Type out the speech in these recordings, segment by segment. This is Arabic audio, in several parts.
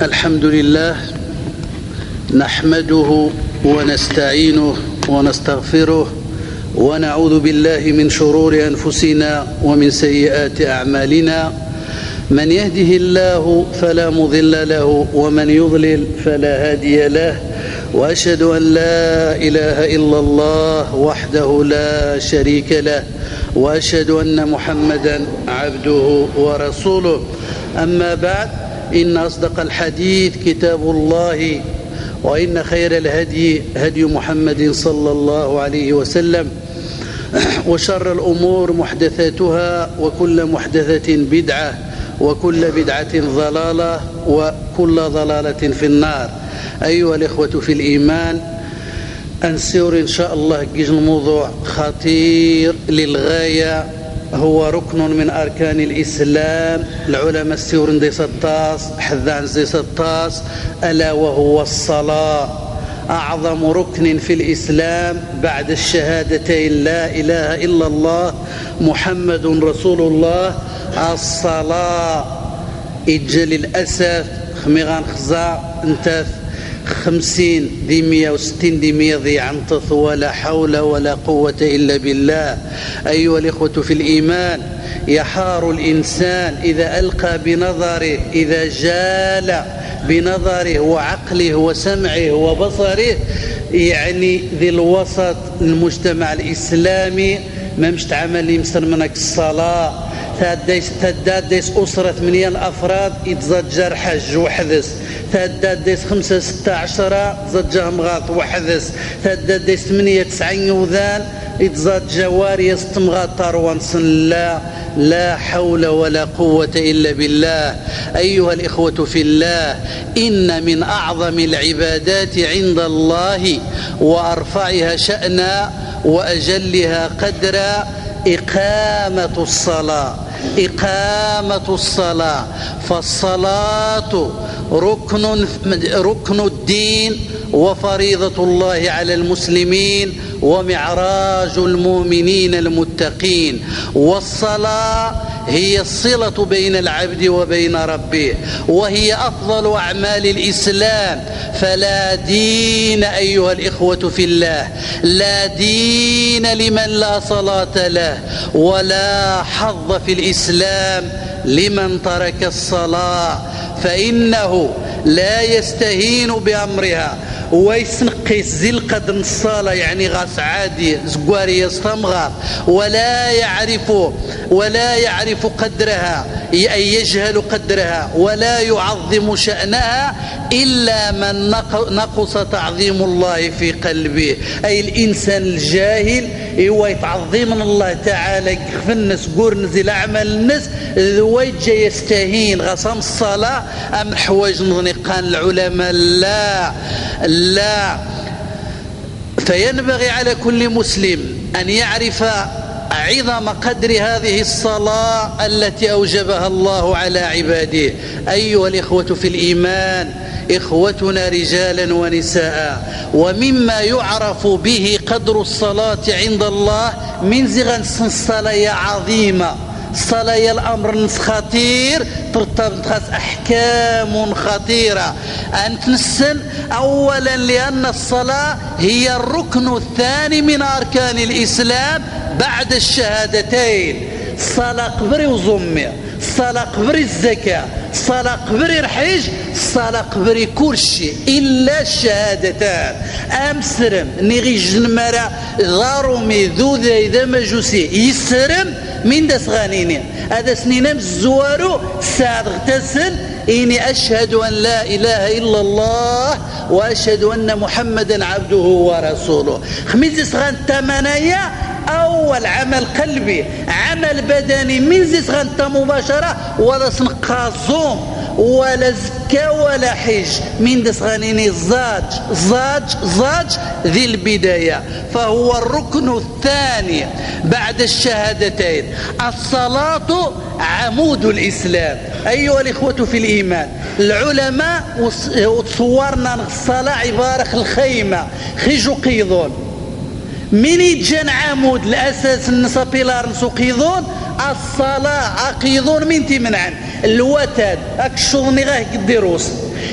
الحمد لله نحمده ونستعينه ونستغفره ونعوذ بالله من شرور أنفسنا ومن سيئات أعمالنا. من يهده الله فلا مضل له ومن يضلل فلا هادي له، وأشهد أن لا إله إلا الله وحده لا شريك له، وأشهد أن محمدا عبده ورسوله. أما بعد، إن أصدق الحديث كتاب الله، وإن خير الهدي هدي محمد صلى الله عليه وسلم، وشر الأمور محدثاتها، وكل محدثة بدعة، وكل بدعة ضلالة، وكل ضلالة في النار. أيها الإخوة في الإيمان، أنسير إن شاء الله جيج الموضوع خطير للغاية، هو ركن من أركان الإسلام. العلماء السيورن دي 16 حذان زي 16، ألا وهو الصلاة، أعظم ركن في الإسلام بعد الشهادتين لا إله إلا الله محمد رسول الله. الصلاة إجل الأسف خميغان خزاع انتث 50 ذي 160 ذي 100 ذي عنطث، ولا حول ولا قوة إلا بالله. أيها الإخوة في الإيمان، يحار الإنسان إذا ألقى بنظره، إذا جال بنظره وعقله وسمعه وبصره، يعني ذي الوسط المجتمع الإسلامي ما مش تعمل يمسر منك الصلاة. تداديس أسرة 8 الأفراد يتزجر حج وحدث، تداديس 5 6 10 زجهم غاط وحدث، تداديس 8 9 يوذان يتزاد جواري استمغاطر وانصن. لا حول ولا قوة إلا بالله. أيها الإخوة في الله، إن من أعظم العبادات عند الله وأرفعها شأنا وأجلها قدرا إقامة الصلاة. إقامة الصلاة، فالصلاة ركن الدين وفريضة الله على المسلمين ومعراج المؤمنين المتقين. والصلاة هي الصلة بين العبد وبين ربه، وهي أفضل أعمال الإسلام. فلا دين أيها الإخوة في الله، لا دين لمن لا صلاة له، ولا حظ في الإسلام لمن ترك الصلاة، فإنه لا يستهين بأمرها ويسنقيس زي القدر الصلاة، يعني غاس عادي زقواري يستمغر، ولا يعرف قدرها، أي يجهل قدرها، ولا يعظم شأنها إلا من نقص تعظيم الله في قلبه. أي الإنسان الجاهل هو يتعظم من الله تعالى في الناس قور نزل أعمال الناس ذويجا يستهين غصم الصلاة أم حواج نغنقان العلماء. لا، فينبغي على كل مسلم أن يعرف عظم قدر هذه الصلاة التي أوجبها الله على عباده. أيها الإخوة في الإيمان، إخوتنا رجالا ونساء، ومما يعرف به قدر الصلاة عند الله من زغن الصلاة عظيمة، صلاة الأمر خطير، ترتبط أحكام خطيرة. أن تنسن أولا لأن الصلاة هي الركن الثاني من أركان الإسلام بعد الشهادتين. صلاة قبري وزمي، صلاة قبري الزكاة، صلاة قبري الحج، صلاة قبري كل شيء إلا الشهادتان. أمسرم نغيج المرأة ضارمي ذوذا إذا مجوسي يسرم من دس غانيني هذا سنين الزوارو سعد اغتسل إني أشهد أن لا إله إلا الله وأشهد أن محمدا عبده ورسوله. خميس غان تمانية، أول عمل قلبي، عمل بدني من زغنت مباشرة، ولا سنقازوم ولا زكاة ولا حج من دسغانيني زاج ذي البداية، فهو الركن الثاني بعد الشهادتين. الصلاة عمود الإسلام. أيها الإخوة في الإيمان، العلماء تصورنا الصلاة عبارة الخيمة خيجو قيضون من يتجن عمود الأساس النصابيلار نسو قيضون الصلاة أقيضون من تمنعن الوتد أكشوني غاه قديروس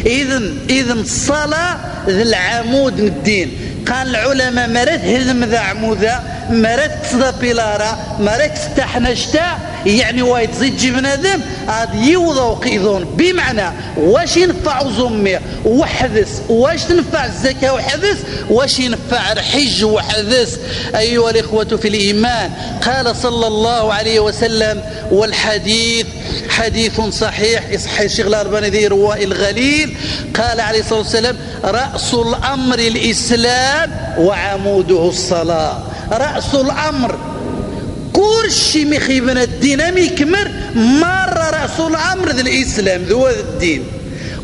إذن الصلاة ذي العمود من الدين. قال العلماء مرات هزم ذا عموذا مرات تصدى بلارا مرات تستحنشتا يعني وايد زيد جبن ادم هاد يوضا وقيضون بمعنى واش ينفع زمي وحدث واش تنفع الزكاة وحدث واش ينفع الحج وحدث. أيها الإخوة في الإيمان قال صلى الله عليه وسلم والحديث حديث صحيح يصحح الشيخ الألباني ذي رواء الغليل قال عليه الصلاة والسلام رأس الأمر الإسلام وعموده الصلاة. رأس الأمر كلشي مخيبنا الديناميك مر مرة رأس الأمر ذي الإسلام ذو الدين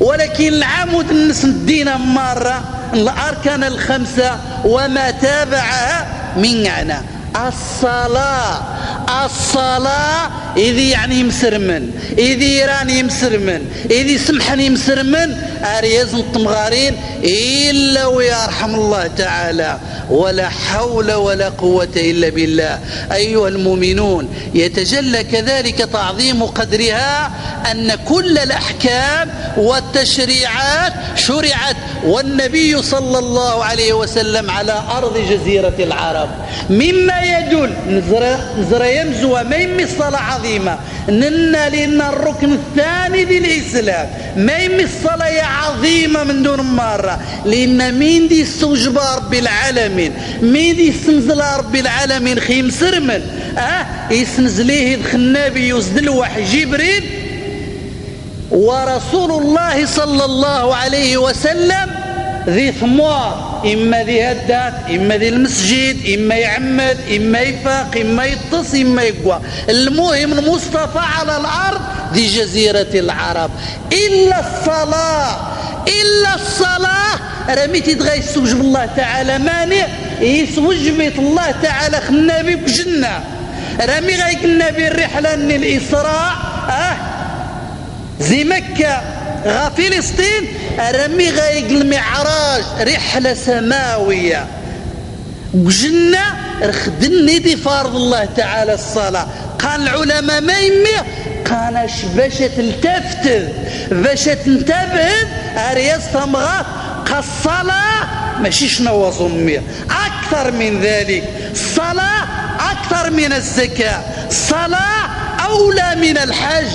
ولكن العمود الناس الدين مرة الأركان الخمسة وما تابعها من معنى الصلاة إذا يعني مسرمن إذا يراني مسرمن إذا سمحني مسرمن أرياز الطمغارين إلا ويرحم الله تعالى ولا حول ولا قوة إلا بالله. أيها المؤمنون يتجلى كذلك تعظيم قدرها أن كل الأحكام والتشريعات شرعت والنبي صلى الله عليه وسلم على أرض جزيرة العرب مما يدل نزر يمزوى ما يمي الصلاة عظيمة لأن الركن الثاني ذي الإسلام ما يمي الصلاة عظيمة من دون مرة لأن مين دي استوجب رب العالمين مين دي استنزل رب العالمين خيم سرمن يسنزليه النبي يزد الوحي جبريل ورسول الله صلى الله عليه وسلم ذي ثمار إما ذي هدات إما ذي المسجد إما يعمد إما يفاق إما يطس إما يقوى المهم المصطفى على الأرض ذي جزيرة العرب إلا الصلاة رميتي تغي يسوج بالله تعالى مانع يسوج بيت الله تعالى النبي بجنة رمي غيك النبي الرحلة من الإسراء زي مكة غا فلسطين رمي غايق المعراج رحلة سماوية وجنة رخدني دي فرض الله تعالى الصلاة. قال العلماء ما يمي قال باش تلتفتذ باش تنتبه أرياز ثمغات الصلاة ماشي شنو ظمي أكثر من ذلك الصلاة أكثر من الزكاة الصلاة أولى من الحج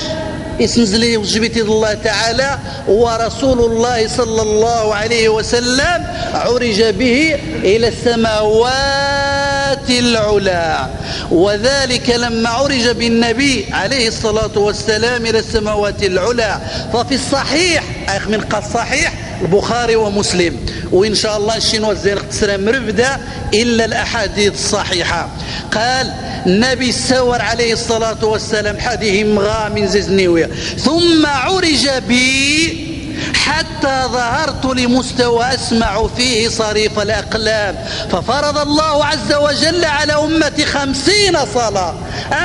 اسنزلي وجبتي الله تعالى ورسول الله صلى الله عليه وسلم عرج به إلى السماوات العلى وذلك لما عرج بالنبي عليه الصلاة والسلام إلى السماوات العلى ففي الصحيح من قال صحيح البخاري ومسلم وإن شاء الله الشينوا الزين اختصر مربدا إلا الأحاديث الصحيحة قال النبي سور عليه الصلاة والسلام حديه مغا من ززنيوية ثم عرج بي حتى ظهرت لمستوى أسمع فيه صريف الأقلام ففرض الله عز وجل على أمتي 50 صلاة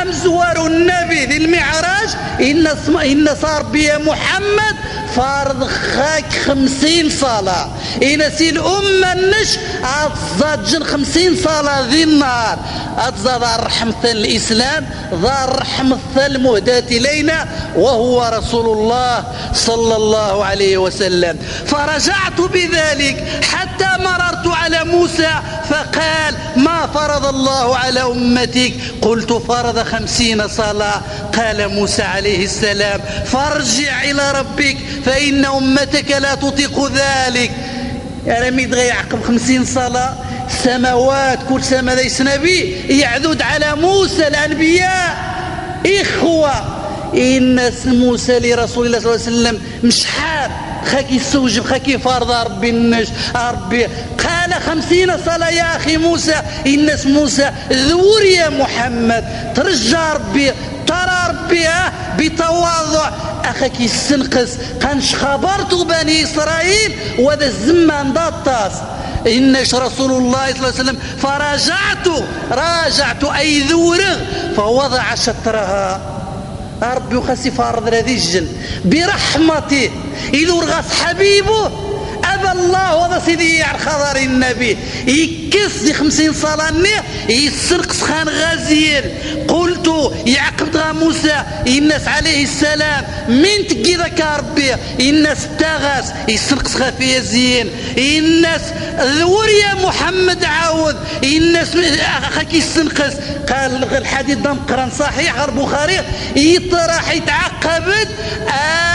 أمزور النبي ذي المعراج إن صار بي محمد فارض خاك 50 صلاة إن سي الأمة النش أتزاد 50 صلاة ذي النار أتزاد الرحمة الإسلام ذا الرحمة المهداة إلينا وهو رسول الله صلى الله عليه وسلم فرجعت بذلك حتى مررت على موسى فقال ما فرض الله على أمتك قلت فرض 50 صلاة قال موسى عليه السلام فارجع إلى ربك فإن أمتك لا تطيق ذلك يعني ميد غي يعقب 50 صلاة سماوات كل سما ليس نبي يعذد على موسى الأنبياء إخوة إن موسى لرسول الله صلى الله عليه وسلم مش حاب خاكي السوجب خاكي فرض ربي النش ربي قال 50 صلاة يا أخي موسى إن موسى ذور يا محمد ترجع ربي ترى ربي بتواضع أخاك السنقس كانش خبرت بني إسرائيل وذا الزمان ضطاس إنش رسول الله صلى الله عليه وسلم راجعت أي ذورغ فوضع شطرها ربي وخسي فارض ذي الجن برحمته إذا رغس حبيبه أبا الله هذا سيدي يعر خضر النبي يكس دي 50 صلاة يسرق سخان غازير. قلت يعقب موسى الناس عليه السلام من تقي ذاك ربي الناس تغاس يسرق سخافية زين الناس ذور يا محمد عاود الناس خاكي يستنقص. قال الحديث ده مقرن صحيح غير البخاري يطرح يتعقبت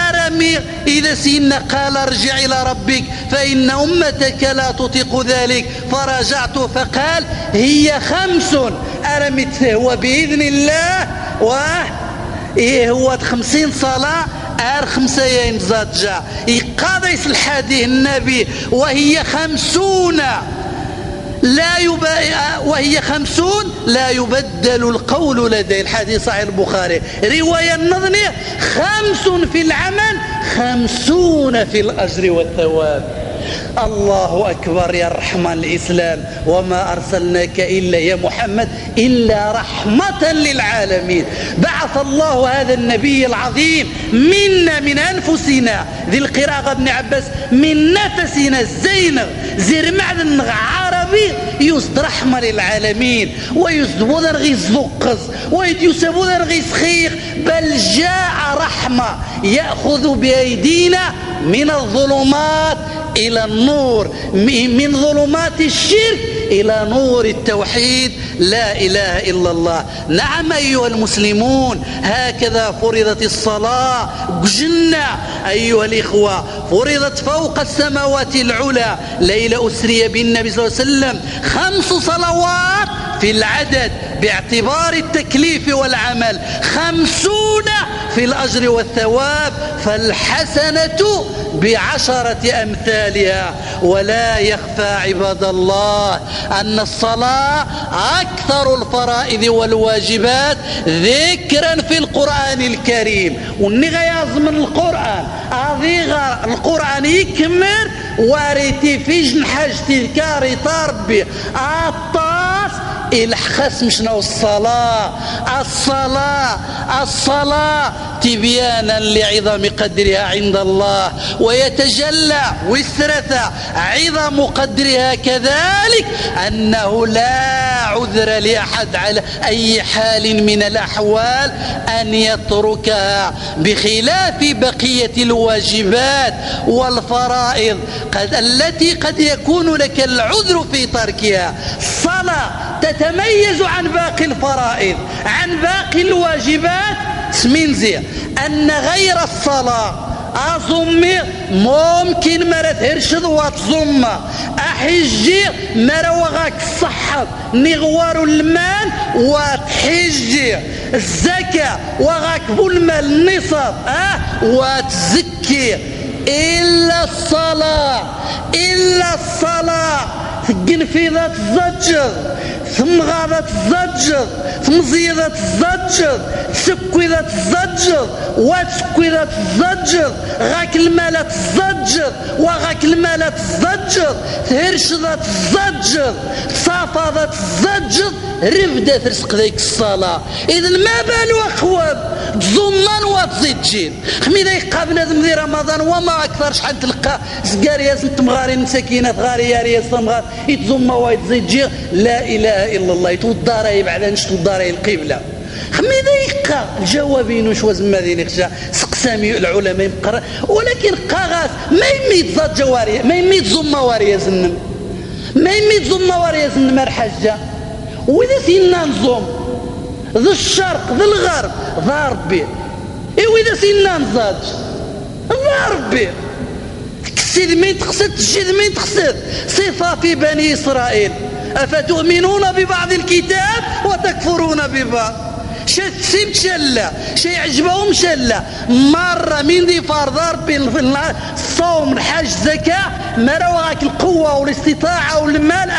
آرمي إذا سيدنا قال ارجع إلى ربك فإن أمتك لا تطيق ذلك فرجعت فقال هي 5 أرمت هو بإذن الله إيه هو 50 صلاة 5 ينزجع يقاضي الحديث النبي وهي 50 وهي 50 لا يبدل القول لدي. الحديث صحيح البخاري رواية النظني 5 في العمل 50 في الأجر والثواب. الله أكبر يا رحمن الإسلام وما أرسلناك إلا يا محمد إلا رحمة للعالمين. بعث الله هذا النبي العظيم منا من أنفسنا ذي القراءة ابن عباس من نفسنا الزينغ زير معدن عربي يسد رحمة للعالمين ويسدبوذر غيز ذقز ويسبوذر غيز خيخ بل جاء رحمة يأخذ بأيدينا من الظلمات إلى النور من ظلمات الشرك إلى نور التوحيد لا إله إلا الله. نعم أيها المسلمون هكذا فرضت الصلاة جنة أيها الإخوة فرضت فوق السماوات العلى. ليلة أسري بالنبي صلى الله عليه وسلم 5 صلوات في العدد باعتبار التكليف والعمل 50 في الأجر والثواب فالحسنة ب10 أمثالها. ولا يخفى عباد الله أن الصلاة أكثر الفرائض والواجبات ذكرا في القرآن الكريم. ونغيظ من القرآن يكمر واريتي في جنحاج تذكاري تربي الطاس الحخس مشنا الصلاة تبيانا لعظم قدرها عند الله ويتجلى وثرة عظم قدرها كذلك أنه لا عذر لأحد على أي حال من الأحوال أن يتركها بخلاف بقية الواجبات والفرائض التي قد يكون لك العذر في تركها. الصلاة تتميز عن باقي الفرائض عن باقي الواجبات سمينزي أن غير الصلاة أظمي ممكن ما تهرش ضوات ظمة أحجي ما روغاك الصحة نغوار المال وتحجي الزكاة وغاك المال نصاب وتزكي إلا الصلاة تقنفيذة الزجر ثم غاضة الزجر ثم زيادة الزجر سكوذة الزجر وتسكوذة الزجر غاك المالة الزجر وغاك المالة الزجر تهرشذة الزجر صافضة الزجر رفدة ترسق ذيك الصلاة. إذن ما بالو أخواب تزمان وتزيد جين خمي ذا يقابل هذا ذي رمضان وما أكثر شحال تلقى سكارياس نتمغارين مساكينات غاريارياس تمغار يتزما ويتزيد جين لا إله إلا الله يتودارا يبعدا نشتو دارا القبلة خمي ذا يقا الجوابين وش وزن ماذين يخشى سقسامي العلماء يمقرر ولكن قاغاس ما يميت ذات جواري ما يميت زما واريا زنم ما يميت زما واريا زنم الحجة وإذا سينا نظم ذا الشرق ذا الغرب ذا ربي وإذا سينا نزاج ذا ربي تكسد مين تقصد تجد مين تقصد صفة في بني إسرائيل أفتؤمنون ببعض الكتاب وتكفرون ببعض شيء تسيب شلة شيء عجبهم شلة مرة من ذي فرض ربي الصوم الحج زكاة ما رواك القوة والاستطاعة والمال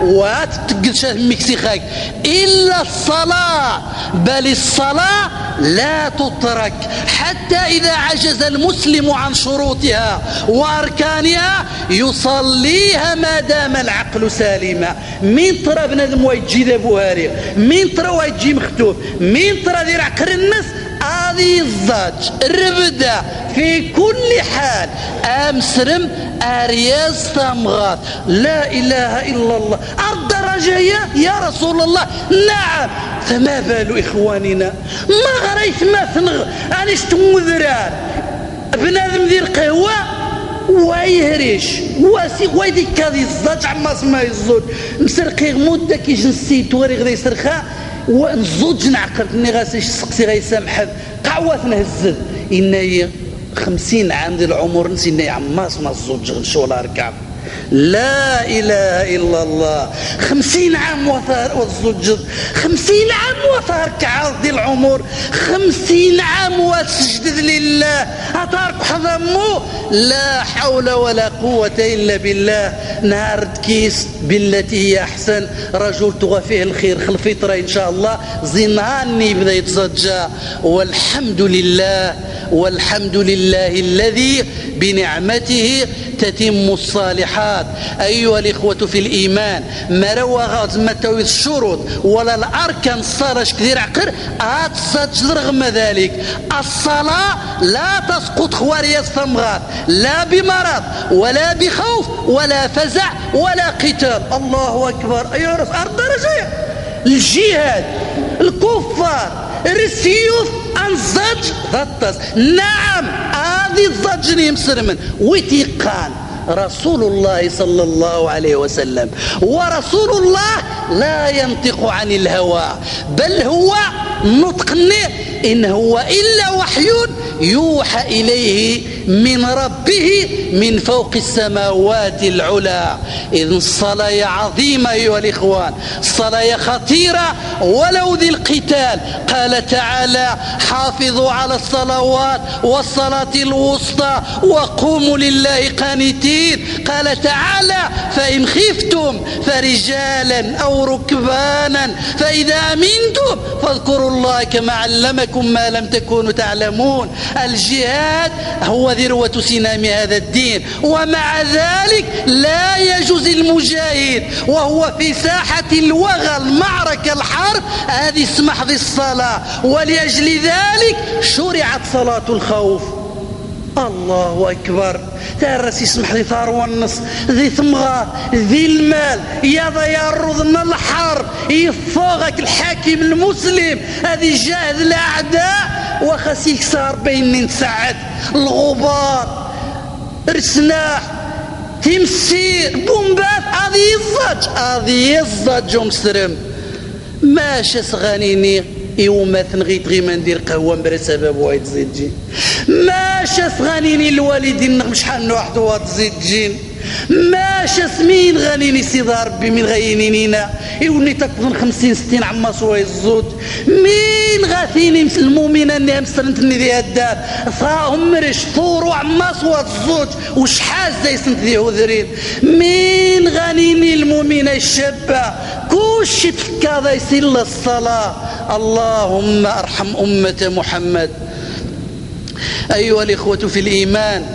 وتتقل ميكسي خاك إلا الصلاة بل الصلاة لا تترك حتى إذا عجز المسلم عن شروطها وأركانها يصليها ما دام العقل سالما. مين ترى بنادم ويجي ذا بوهاري مين ترى ويجي مختوف مين ترى ذي عقر الناس هذه الزاج الربدة في كل حال أمسرم أرياز ثمغات. لا إله إلا الله. الدرجة يا رسول الله. نعم. فما بال إخواننا ما غريت ما ثنغ أنيش تمذران بنادم ذي القهوة ويهريش ويدي كذي الزج عما سما يزود مسرقي مدة كيش نسيت وري غدا يسرخا ونزوج نعقد اني غاسيش سقسي غيسامحب قعوة نهزد إني 50 عام ديال العمر نسينا عما سما الزوج غنشولا ركاب. لا إله إلا الله. 50 عام وتزوج 50 عام وتركع ديال العمر 50 عام وتسجد لله أترك حضمه. لا حول ولا قوة إلا بالله. نهار كيس بالتي هي أحسن رجل تغى فيه الخير خل فطرة إن شاء الله زناني بدا يتزجى. والحمد لله والحمد لله الذي بنعمته تتم الصالحات. أيها الإخوة في الإيمان ما روى غاز ما توي الشروط ولا الأركان الصلاة كثير عقر أتصج رغم ذلك الصلاة لا تسقط خواري الثمغات لا بمرض ولا بخوف ولا فزع ولا قتال. الله أكبر. أيها الرسول الدرجة الجهاد الكفار السيوف انزج ضطس. نعم هذه الزجني مسلما وثقان رسول الله صلى الله عليه وسلم. ورسول الله لا ينطق عن الهوى بل هو نطقني إن هو إلا وحي يوحى إليه من ربه من فوق السماوات العلى. إذن الصلاة عظيمة أيها الإخوان. الصلاة خطيرة ولو ذي القتال. قال تعالى حافظوا على الصلوات والصلاة الوسطى وقوموا لله قانتين. قال تعالى فإن خفتم فرجالا أو ركبانا فإذا أمنتم فاذكروا الله كما علمكم ما لم تكونوا تعلمون. الجهاد هو ذروة سنام هذا الدين. ومع ذلك لا يجوز المجاهد وهو في ساحة الوغى المعركة الحرب هذه اسمح ذي الصلاة. ولأجل ذلك شرعت صلاة الخوف. الله أكبر. تارس يسمح ذي ثروة النص ذي ثمغة ذي المال يا رضنا الحرب يفوغك الحاكم المسلم هذه جاهد الأعداء وخسيك صار بين نسعد الغبار رسناح تمسير بومبات هذه الزج مسرم ماشي صغانيني يوم ثنغيت غي ما ندير قهوه مبرا سبب وايد زيد جين ماشي صغانيني الوالدين شحال واحد واحد زيد جين ماشي سمين غانيني سيدي ربي من غينينينا يولي تكفن 50 60 عما سواي الزوج مين غاثيني المؤمنه اني مسرنتني ذي الدار صاهم مرش فورو عما سوا الزوج وشحال زي سنت ذي هذرين مين غانيني المؤمنه الشابه كلشي تفكى هذا يسير الصلاه. اللهم ارحم امه محمد. أيها الإخوة في الإيمان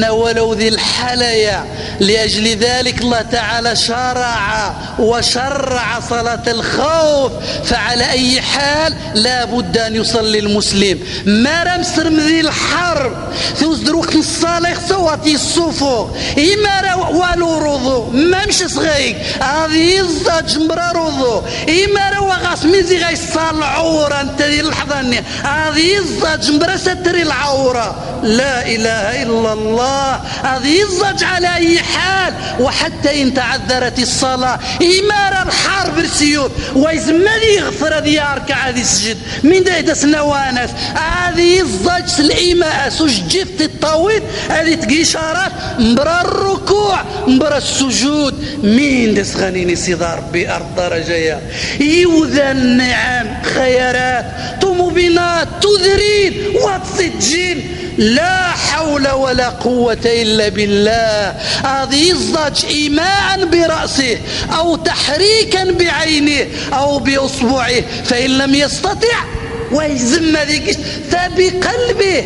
ولو ذي الحلية لأجل ذلك الله تعالى شرع وشرع صلاة الخوف. فعلى أي حال لا بد أن يصلي المسلم ما رمسر من ذي الحرب ثوزدر وقت الصلاة يخصواتي الصفوق إما والو رضو ما مش صغيق هذه الزج مرا رضو إما روا غاسميزي غيصال العورة انت ذي اللحظة هذه الزج مرا ستري العورة. لا إله إلا الله. هذه الزج على أي حال. وحتى إن تعذرت الصلاة إمارة الحرب السيوف ويزمني يغفر ذي يركع هذه السجد من دايدس نوانس هذه الزج الإيماء سجفت الطويل هذه تقيشارات مبرا الركوع مبرا السجود مين دس غنيني سيدي ربي أرض درجة يوذن نعم خيرات طموبينات تذرين وتصجين. لا حول ولا قوة إلا بالله. هذه الزج إيماء برأسه أو تحريكا بعينه أو بأصبعه فإن لم يستطع ويزم ذيك فبقلبه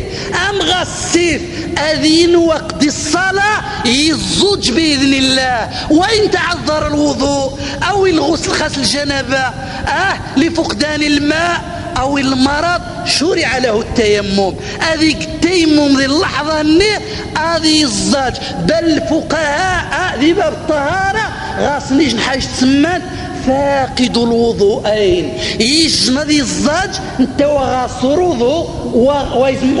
أم غسيف أذين وقت الصلاة يزج بإذن الله. وإن تعذر الوضوء أو الغسل غسل الجنابة لفقدان الماء أو المرض شرع له التيمم. هذيك التيمم ذي اللحظة هذه الزاج. بل الفقهاء ذي باب الطهارة غاصنيش نحايش تسمان فاقد الوضوءين. يجنا ذي الزاج انت وغاصر وضوء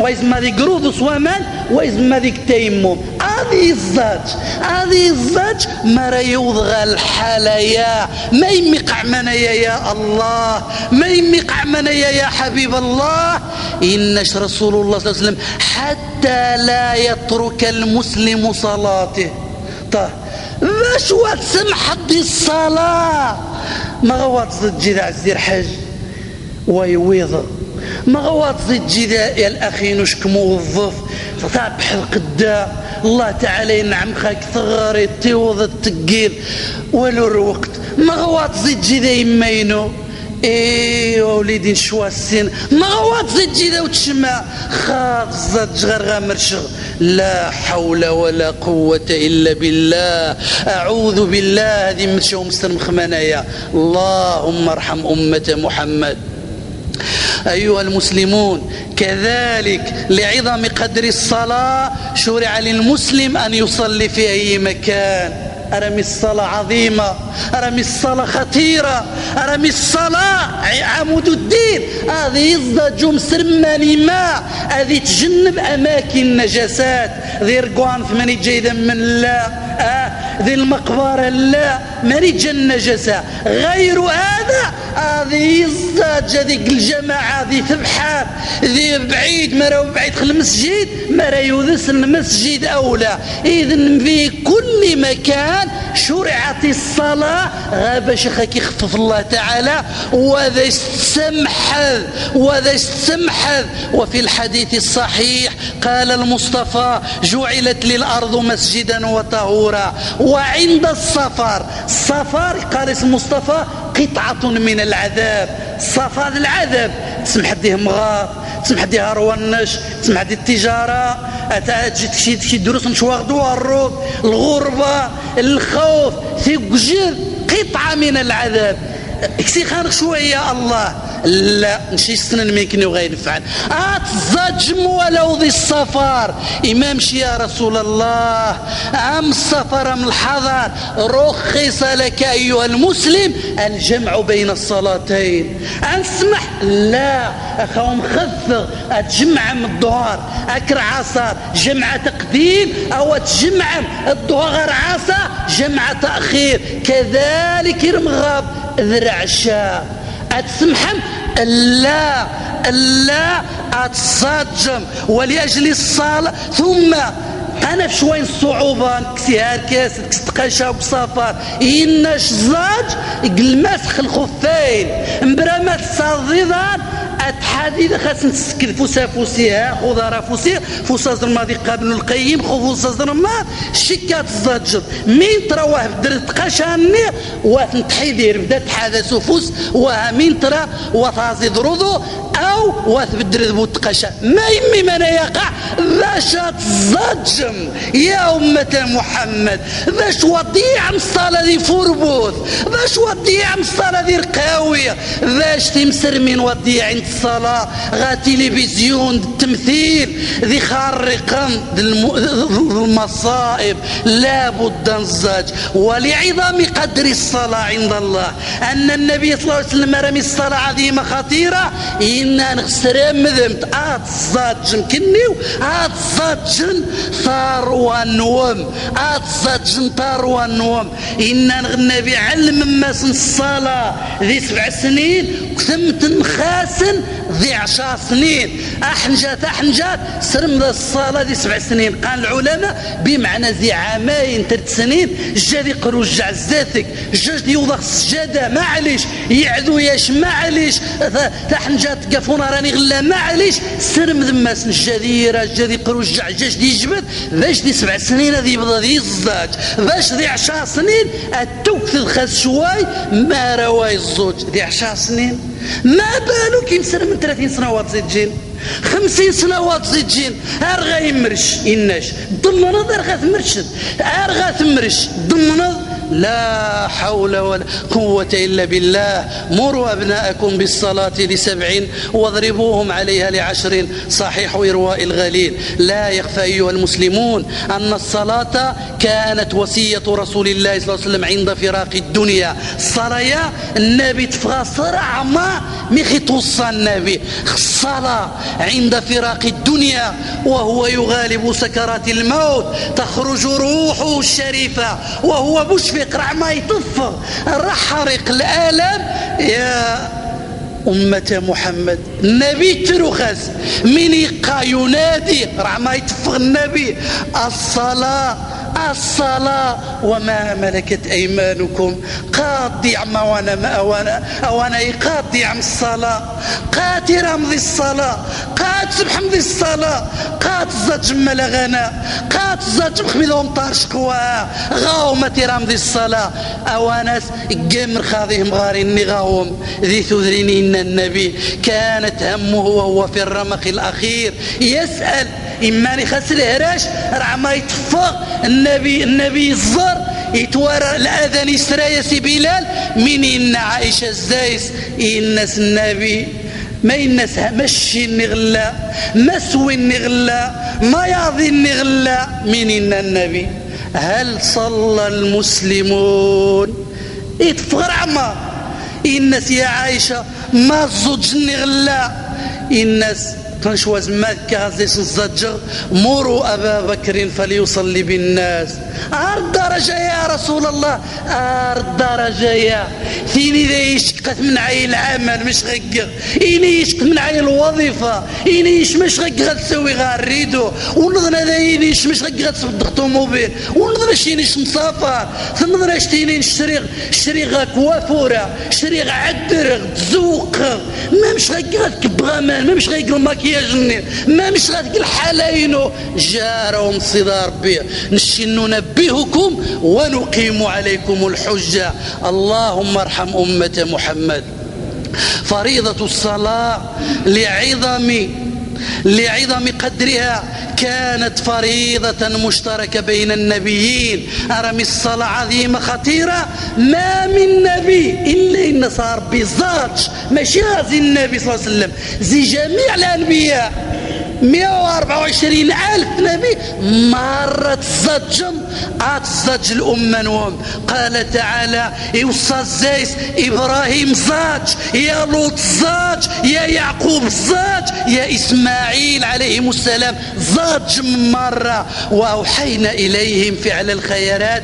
ويزم ذي قروض سوامان ويزم ذيك التيمم. هذه الزاج ما يوضغى الحاليا ما يمقع منايا يا الله، ما يمقع منايا يا حبيب الله. إنش رسول الله صلى الله عليه وسلم حتى لا يترك المسلم صلاته. طيب باش وتسمح دي الصلاة ما غوات تجي ذا عزير حج ويويض، ما غوات تجي ذا يا الأخي نشك موظف فتابح القداء الله تعالى ينعم خاك ثغري تيوض التقيل ولو الوقت. ما غوات تجي ذا يمينو ايه وليدي نشوى السن ما غوات تجي ذا وتشمع خاف زاد غير غامرشغ. لا حول ولا قوة إلا بالله. أعوذ بالله. هذه مشوا مسترم خمانايا. اللهم ارحم أمة محمد. أيها المسلمون كذلك لعظم قدر الصلاة شرع للمسلم أن يصلي في أي مكان. أرمي الصلاة عظيمة، أرمي الصلاة خطيرة، أرمي الصلاة عمود الدين. هذه الزاج مسرماني ما هذه تجنب أماكن النجاسات ذي رقوان ثماني جيدا من لا ذي المقبرة لا ماني جا النجاسة. غير هذا هذه الزاج هذيك الجماعة ذي تبحر ذي بعيد مرا بعيد خل المسجد مرا يودس المسجد أولى. إذن في كل مكان شرعت الصلاة باش خاك يخفف الله تعالى وذا يستمحذ وذا يستمحذ. وفي الحديث الصحيح قال المصطفى جعلت للأرض مسجدا وطهورا. وعند السفر قال المصطفى قطعة من العذاب. السفر العذاب تسمح ديه مغاط تسمح ديه رونش تسمح ديه التجارة تجي شي دروس نشواغدوها الروض الغربة الخوف ثقجر قطعة من العذاب. اكسي خانق شوية الله لا نشي سنن ميكني وغير فعل اتزجم ولو ذي السفر. إمامشي يا رسول الله أم السفر أم الحضر رخص لك أيها المسلم الجمع بين الصلاتين. أنسمح لا أخو مخفض أتجمع من الظهر أكر عصر جمع تقديم أو تجمع الظهر عصر جمع تأخير. كذلك المغاب ذرع الشاء أتسمحم لا أتصاجم ولأجل الصلاة. ثم أنا في شوين الصعوبة كسيهار كاس تقاشا بصفار إناش زاج المسخ الخفين مبرمات الصاديدان أتحديد خاص نسكر فوسها خضرة فوسا زرماضي قابل القيم فوسا زرماض شكات الزاجر مين ترواه بدر تقاشاني وتنتحيدير بدا تحدث فوس ومين ترى وتازي ضرودو أو وثبدر ذبو تقاشا ما يمي من يقع باش تزاجم يا أمة محمد باش وضيع الصلاة ذي فوربوث باش وضيع الصلاة ذي رقاوية باش تمسر من وضيع الصلاة غا تلفزيون التمثيل ذي خارقا المصائب لابد نزاج. ولعظم قدر الصلاة عند الله أن النبي صلى الله عليه وسلم رمي الصلاة عظيمة خطيرة إنا نخسر مذمت أتزاج مكنيو أتزاج ثار ونوم أتزاج ثار ونوم. إنا النبي علم ما سن الصلاة ذي 7 سنين كثمت مخاسن ذي 10 سنين أحنجات سرم ذا الصلاة ذي 7 سنين. قال العلماء بمعنى ذي 2 3 سنين جادي قروج عزاتك جاج يوضخ السجادة معليش يعذو ياش معليش تحنجات قفونا راني غلا معليش سرم ذماس الجديرة جادي قروج جاج دي جبد باش دي 7 سنين هذي يبدا ذي الزاج باش ذي 10 سنين التوكث خاص شوي ما رواي الزوج ذي 10 سنين ما بالو كي مسر من 30 سنوات زيد جين 50 سنوات زيد جين ارغا يمرش إناش ضمنض ارغا تمرشد ارغا تمرش ضمنض لا حول ولا قوة إلا بالله. مروا أبناءكم بالصلاة ل7 واضربوهم عليها ل10. صحيح إرواء الغليل. لا يخفى أيها المسلمون أن الصلاة كانت وصية رسول الله صلى الله عليه وسلم عند فراق الدنيا. الصلاة النبي تفغى صرع ما مخي توصى النبي الصلاة عند فراق الدنيا وهو يغالب سكرات الموت، تخرج روحه الشريفة وهو مشفق رح ما يطفى رح حرق الآلام. يا أمة محمد النبي ترخص من يبقى ينادي رح ما يتفغ النبي الصلاة الصلاة وما ملكت أيمانكم. قاضي عم وانا يقاضي عم الصلاة قاتي رمضي الصلاة قات سبح مضي الصلاة قات زج ملغنا قات زج مخمدهم طارشكوا غاومة رمضي الصلاة أواناس قمر خاضيهم غارين غاوم ذي ثذرين النبي كانت همه وهو في الرمق الأخير يسأل إما خسر الهراش راه ما يتفق النبي الزر يتوارى الأذان يسرى سي بلال من إن عائشة الزايس الناس النبي ما الناس مشي النغلا مسوي النغلا ما يعظي النغلا من إن النبي. هل صلى المسلمون يتفغر عما الناس يا عائشة ما زوج النغلا الناس تنشوز مكة زيس الزجر مروا أبا بكر فليصلي بالناس. الدرجة يا رسول الله الدرجة يا ثيني ذا يشكت من عي العمل مش غير إني يشكت من عي الوظيفة إني مش غير غتسوي غاريدو ونظنا ذا إنيش مش غير غتصدق طوموبيل ونظنا شينيش مسافر ثنظنا شتيني شري غا كوافورة شري غا عدر تزوق ما مش غير غتكبغامان ما مش غير الماكياج ما مش غير الحلاينو جارهم صدى ربي نشي ننبهكم ونقيم عليكم الحجة. اللهم ارحم أمة محمد. فريضة الصلاة لعظم قدرها كانت فريضة مشتركة بين النبيين. أرمي الصلاة عظيمة خطيرة ما من نبي إلا إن صار بزاج ماشي غازي النبي صلى الله عليه وسلم زي جميع الأنبياء 124,000 نبي مرت زجم زج الأمة نوم. قال تعالى يوصى الزيس إبراهيم زاج يا لوط زاج يا يعقوب زاج يا إسماعيل عليهم السلام زاج مرة. وأوحينا إليهم فعل الخيرات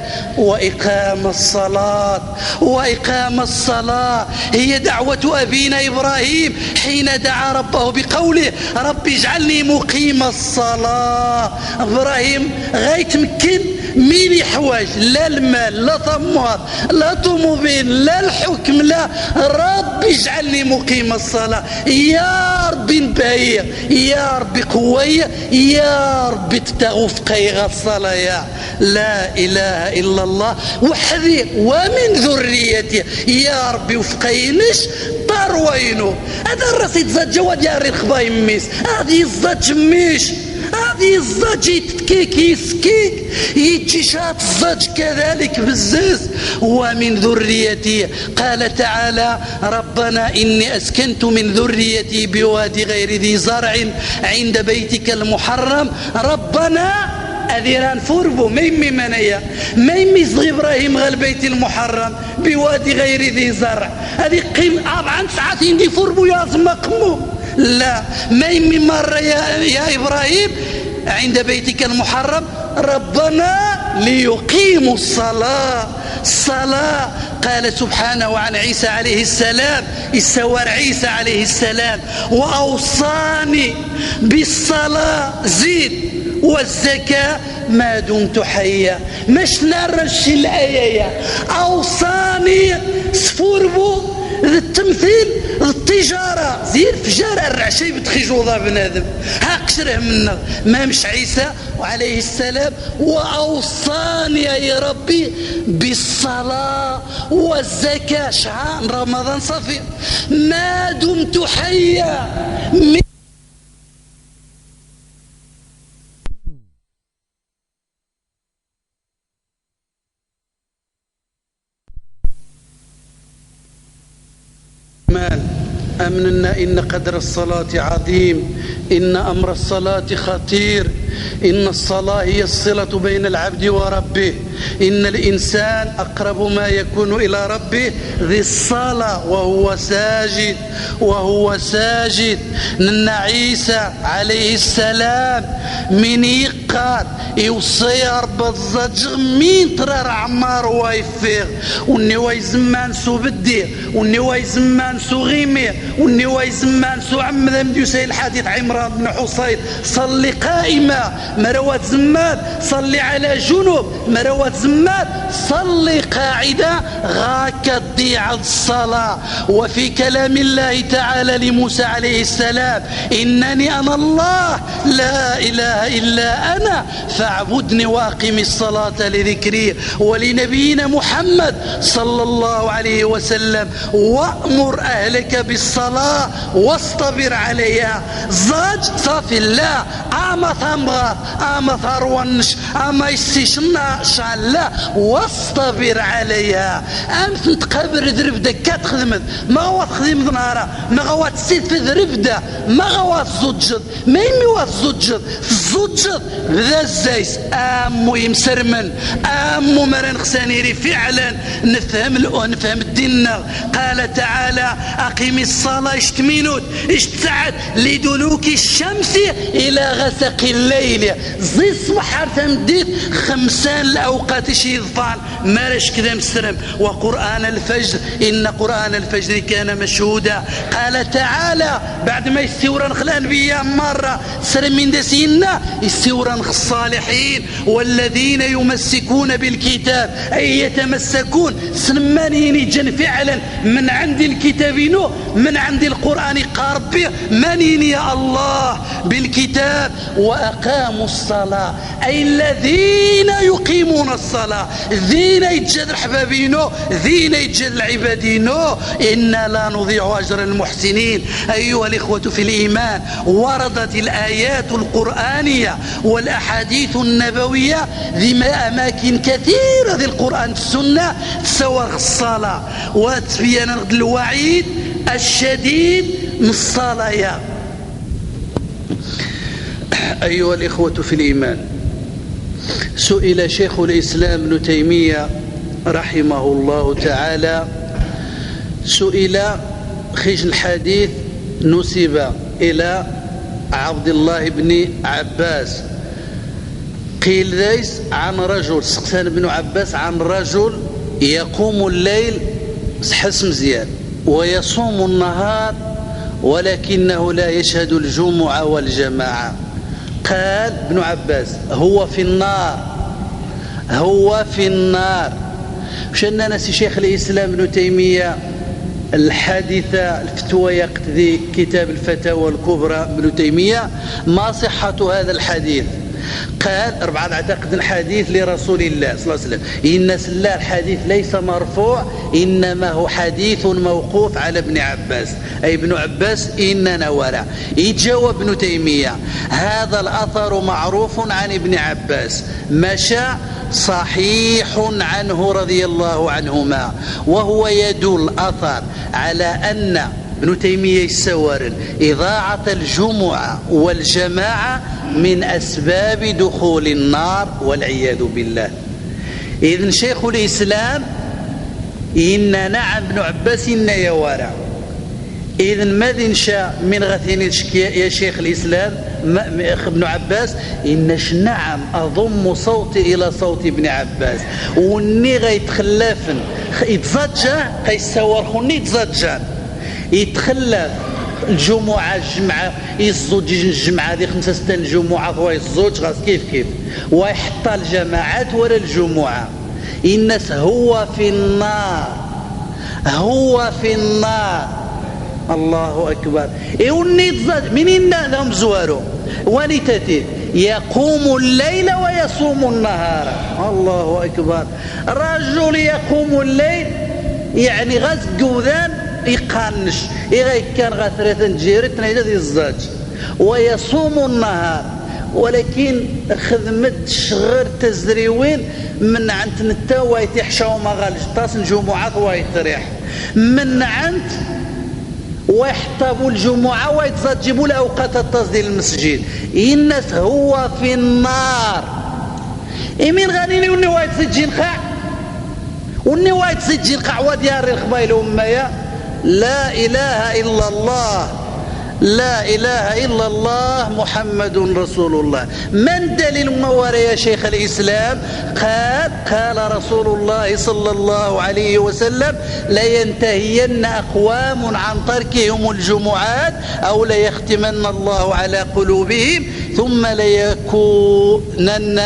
وإقام الصلاة هي دعوة أبينا إبراهيم حين دعا ربه بقوله رب اجعلني مقيم الصلاة. إبراهيم غيتمكن مين يحواج لا المال لا طماط لا طوموبيل لا الحكم لا ربي اجعلني مقيم الصلاة يا ربي نبايع يا ربي قوية يا ربي تتغفقي الصلاة يا لا إله إلا الله وحدي ومن ذريتي يا ربي وفقينش طروينو هذا الرصيد زاد جواد يا ريخ باي ميس هذه الزاد ميش هذه الزج يتكيك يسكيك يتشات الزج كذلك بالزز. ومن ذريتي قال تعالى ربنا إني أسكنت من ذريتي بوادي غير ذي زرع عند بيتك المحرم ربنا أذيران فوربو ميمي منايا ميمي صغي إبراهيم غال بيت المحرم بوادي غير ذي زرع هذه قيم 4 ساعات دي فوربو يا زمقمو لا ميمي مرة يا إبراهيم عند بيتك المحرم ربنا ليقيموا الصلاة قال سبحانه عن عيسى عليه السلام السوار عيسى عليه السلام وأوصاني بالصلاة زيد والزكاة ما دمت حيا مش نرش الآية أوصاني سفوربو التمثيل التجارة زي الفجارة الرعشي بتخيجو ضا بنادم هاقشره منا ما مش عيسى عليه السلام وأوصاني يا ربي بالصلاة والزكاة شعان رمضان صفي ما دمت حيا الإيمان أمننا إن قدر الصلاة عظيم، إن أمر الصلاة خطير، إن الصلاة هي الصلة بين العبد وربه، إن الإنسان أقرب ما يكون إلى ربه ذي الصلاة وهو ساجد. ننا عيسى عليه السلام من يقار يوصير بالزج مين ترى عمار ويفيغ وني زمان سو بدي وني زمان سو غيمي وني زمان سو عمدا مديوسي الحديث عمران بن حصين صلي قائمة مروات زمان صلي على جنوب مروات زمان صلي قاعدة غاك تضيع الصلاة. وفي كلام الله تعالى لموسى عليه السلام إنني أنا الله لا إله إلا أنا فاعبدني واقم الصلاة لذكري. ولنبينا محمد صلى الله عليه وسلم وأمر أهلك بالصلاة واصطبر عليها. زاج صافي الله أما ثمغر أما ثرونش أما يستشنا شالا واصطبر عليها. أمس نتقابر ذربدة كتخدمت ما غوات خدمت نهارا ما غوات سيد في ذربدة ما غوات زوجد ما يمي وات زوجد بذا الزيس أمو يمسرمن أمو مرن خسانيري فعلا نفهم الدين. قال تعالى أقيم الصلاة اشتمينوت اشتسعد لدلوك الشمس إلى غسق الليل زي الصبح تمديت 5 الأوقات يضفان مارش كذا مسرم. وقرآن الفجر إن قرآن الفجر كان مشهودا. قال تعالى بعد ما يستورا خلال بيا مرة سرم من دسينا يستورا الصالحين والذين يمسكون بالكتاب أي يتمسكون سنمانين جن فعلا من عند الكتاب من عند القرآن قارب منين يا الله بالكتاب وأقاموا الصلاة أي الذين يقيمون الصلاة ذين يتجد الحبابينو ذين يتجد العبادينو إنا لا نضيع أجر المحسنين. أيها الإخوة في الإيمان وردت الآيات القرآنية والأحاديث النبوية ذي أماكن كثيرة ذي القرآن في السنة تسوى الصلاة وتبين الوعيد الشديد من الصلاة. أيها الإخوة في الإيمان سئل شيخ الإسلام ابن تيمية رحمه الله تعالى سئل خيش الحديث نسب إلى عبد الله بن عباس قيل ذيس عن رجل سقسان بن عباس عن رجل يقوم الليل حس مزيان ويصوم النهار ولكنه لا يشهد الجمعة والجماعة. قال ابن عباس هو في النار. وشنا نسي شيخ الإسلام ابن تيمية الحادثة الفتوى يقتضي كتاب الفتاوى الكبرى ابن تيمية ما صحة هذا الحديث. قال 4 اعتقد الحديث لرسول الله صلى الله عليه وسلم إن سلا الحديث ليس مرفوع إنما هو حديث موقوف على ابن عباس أي ابن عباس إننا ولا. يتجاوب ابن تيمية هذا الأثر معروف عن ابن عباس مشى صحيح عنه رضي الله عنهما. وهو يدل الأثر على أن ابن تيمية يسور إضاعة الجمعة والجماعة من أسباب دخول النار والعياذ بالله. إذن شيخ الإسلام إن نعم ابن عباس إن يوارع. إذن ماذا نشاء من غثين يا شيخ الإسلام ابن عباس إنش نعم أضم صوتي إلى صوت ابن عباس وني غيتخلفن يتزجى غيسور خوني يتزجى يتخلف الجمعة يزوج الجمعة ذي 5 6 الجمعة هو يزوج غاز كيف ويحط الجماعات ولا الجمعة. الناس هو في النار الله أكبر. إوني تزاد منين لهم زوارو ونتاتي يقوم الليل ويصوم النهار الله أكبر. رجل يقوم الليل يعني غاز قوذان يقانش كان غثرة جيرت نيجد الزاج ويصوم النهار ولكن خدمت شغل تزريوين من عند نتا ويتحشى وما غالش طاس الجمعات ويتريح من عند ويحطبوا الجمعة ويتجيبوا لأوقات التصدير المسجد. الناس هو في النار. من غنيني ونوايت سجين قاع ونوايت سجين قاع وديار القبائل أمية. لا إله إلا الله، لا إله إلا الله محمد رسول الله. من دليل مواري يا شيخ الإسلام؟ قال رسول الله صلى الله عليه وسلم: لينتهين أقوام عن تركهم الجمعات أو ليختمن الله على قلوبهم ثم ليكونن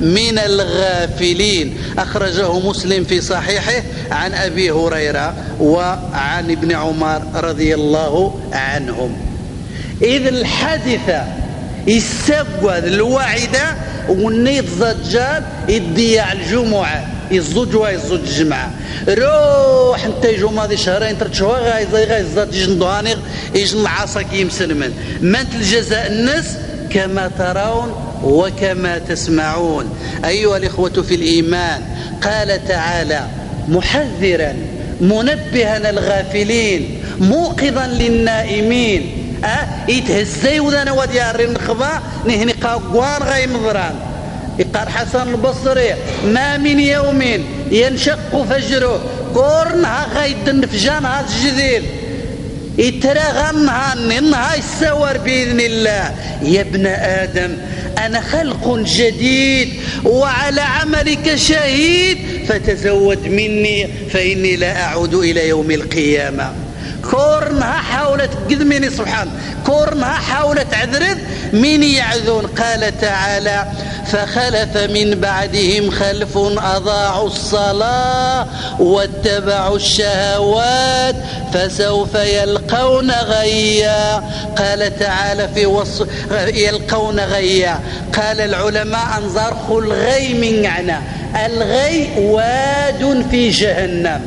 من الغافلين. أخرجه مسلم في صحيحه عن أبي هريرة وعن ابن عمر رضي الله عنهم. إذ الحادثة يسقوا الواعدة ونيت زجال يضيع الجمعة يزوج الجمعة. روح انت يجوم هذه شهرين 3 شهور غايزات يجن ضانغ يجن العصا كيمسلمن. من الجزاء الناس كما ترون وكما تسمعون. أيها الإخوة في الإيمان، قال تعالى محذرا منبها الغافلين موقظا للنائمين. يتهزي وذا وديار النخبة نهني قاقوان غاي مضران. يقال حسن البصري: ما من يوم ينشق فجره قرنها غايد النفجان هذا الجذيل يترغى النهار يسور بإذن الله. يا ابن آدم أنا خلق جديد وعلى عملك شهيد فتزود مني فإني لا أعود إلى يوم القيامة. كورنها حاولت قدميني سبحان كورنها حاولت عذرد من يعذون. قال تعالى: فخلف من بعدهم خلف أضاعوا الصلاة واتبعوا الشهوات فسوف يلقون غيا. قال تعالى في وصف يلقون غيا. قال العلماء أنظرخ الغي من معنى الغي واد في جهنم.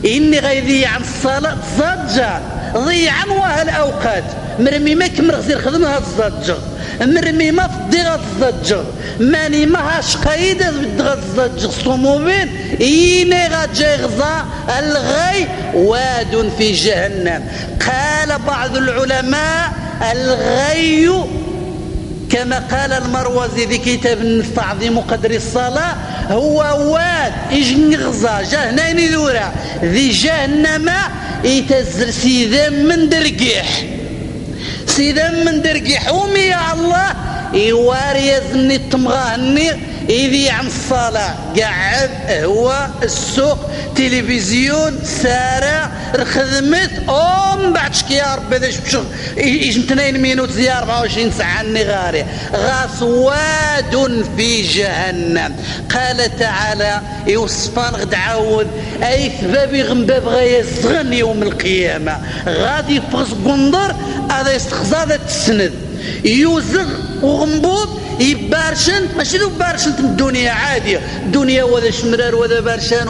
إني غيضيع الصلاة زجا ضيعا وهالأوقات مرمي ما كمر غزير خدمها الزجر مرمي ما فضي غتزجر ماني ما هاش قايدة غتزجر الصمومين إني غتجي غزا الغي واد في جهنم. قال بعض العلماء الغي كما قال المروزي في كتاب تعظيم قدر الصلاة هو واد يجي غزا جهنين ذورا ذي جهنم يتزر سيدان من درقيح سيدان من درقيح ومي يا الله يواري يزني التمغاني إذي عن الصلاة قاعد هو السوق تلفزيون سارة خدمت بعد شكي يا ربي ذا شبشغ يجن 2 مينوت زي 24 ساعة النغاري غاس واد في جهنم. قال تعالى يوصفان غد عاود أي ثبابي غنباب غيزغن يوم القيامة غادي يفغز قنضر هذا يستخزى السند يوزغ وغنبوط يبارشن ماشي ذو بارشنت من الدنيا عادية الدنيا وذا شمرار وذا بارشان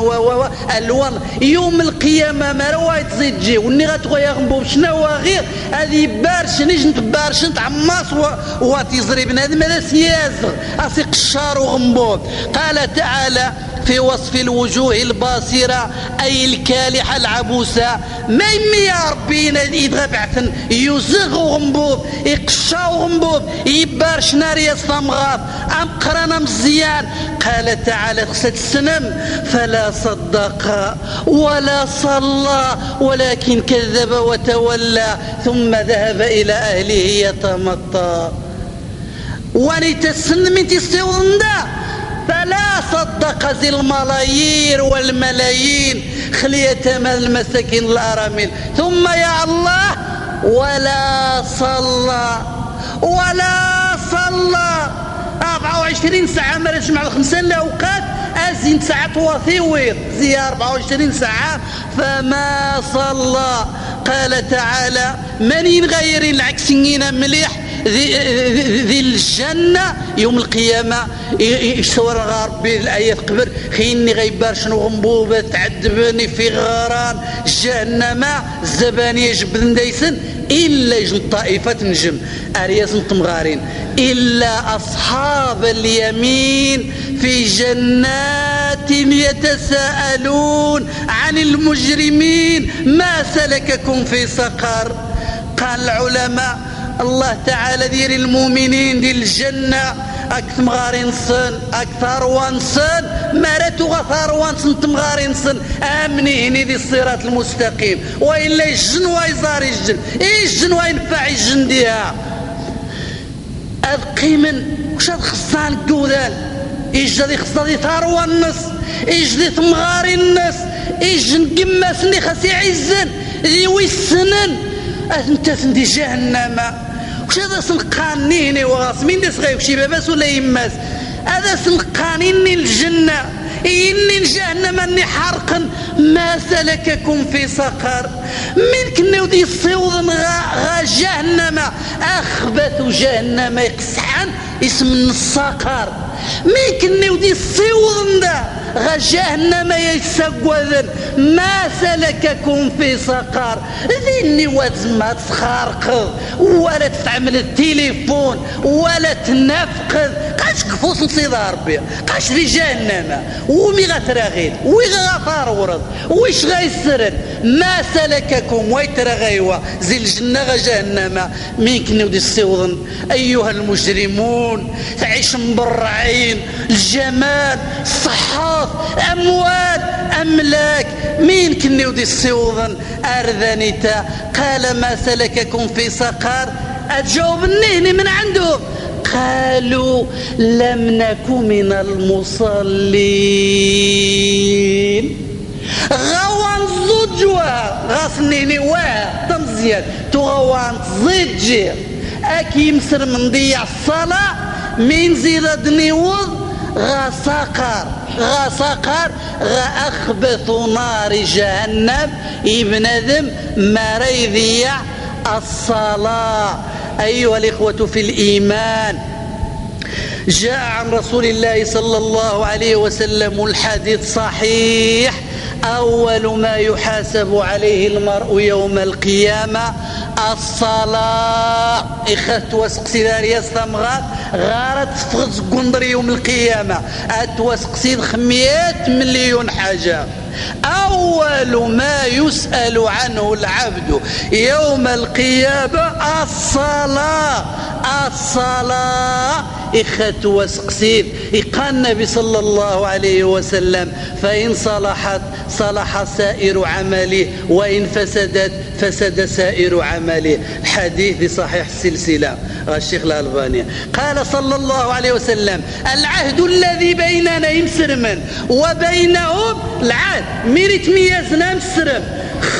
الوان يوم القيامة ما روايت زيد جي وني غتغويا غنبوب شنو غير هذه بارشن يجنت بارشنت عماس وتيزري بنادم هذا سيازغ أسي قشار وغنبوب. قال تعالى في وصف الوجوه الباصرة أي الكالحة العبوسة ما يمي يا ربي يدغى بعثن يزغ وغنبوب يقشا وغنبوب يبارش ناري الصمغاف أم قرانا مزيان. قال تعالى خسد السنم فلا صدق ولا صلى ولكن كذب وتولى ثم ذهب إلى أهله يتمطى. ونيت السن من تستوضن ده فلا صدق ذي الملايير والملايين خلية مال المساكين الأرامل ثم يا الله ولا صلى 24 ساعة ما نجمع 5 الأوقات أزين ساعة وثيوير زي 24 ساعة فما صلى. قال تعالى من يغير العكسين مليح ذي الجنة يوم القيامة يشتور ربي الآية قبر خيني غيبار شنو غنبوبة تعذبني في غران جهنم الزبانية يجبدن دايسن إلا يجن طائفة نجم أرياس نتمغارين إلا أصحاب اليمين في جنات يتساءلون عن المجرمين ما سلككم في سقر. قال العلماء الله تعالى دير المؤمنين ديال الجنة أكثر مغارين صن أكثر وانصن مراتو غثار وانصن تمغارين صن آمنيني دي الصراط المستقيم وإلا يجن ويزار يجن يجن وينفع يجن ديها أذقي من وش هاد خصان الدودان يجدي خصدي ثار النص يجدي تمغاري النص يجن قماسني خاصي عزن يويسنن أنت تندي جهنم وش هذا سنقانيني وغاص مين دي صغير شي باباس ولا يماس هذا سنقانيني الجنة إني جهنم أني حرقا ما سلككم في سقر من كنا ودي الصوض غا جهنم أخبث جهنم يقصحن اسم السقر من كنا ودي الصوض غا جهنم يسقوذن ما سلككم في سقر ذيني وزما تخارقض ولا تستعمل التليفون ولا تنفقذ قاش كفوس نصيد ربي قاش في جهنم ومي غتراغيد وي غفار ورد ويش غيسرد ما سلككم ويترغيوا زي الجنة غا جهنم مين كنا ودي الصوضن أيها المجرمون تعيش مبرعين الجمال الصحة أموال أملاك مين كني ودي السيوضن أرذنتا قال ما سلككم في سقر أتجاوب النهني من عندهم قالوا لم نكن من المصلين غوان زجوا غاصنيني واه تمزيان تغوان زجي أكي مصر من ضيع الصلاة من زيدني وض غسقر أخبث نار جهنم ابن ذم ما ريذيع الصلاة. أيها الإخوة في الإيمان جاء عن رسول الله صلى الله عليه وسلم الحديث صحيح أول ما يحاسب عليه المرء يوم القيامة الصلاة إخت وسقسي داري استمغات غارت تفغز قندر يوم القيامة أتوسقسي 500 مليون حاجة. أول ما يسأل عنه العبد يوم القيامة الصلاة إخت وسقسيد قال النبي صلى الله عليه وسلم فإن صلحت صلح سائر عمله وإن فسدت فسد سائر عمله. الحديث صحيح السلسلة الشيخ الألباني. قال صلى الله عليه وسلم العهد الذي بيننا يمسرمن وبينهم العهد ميريت ميزنا مسرم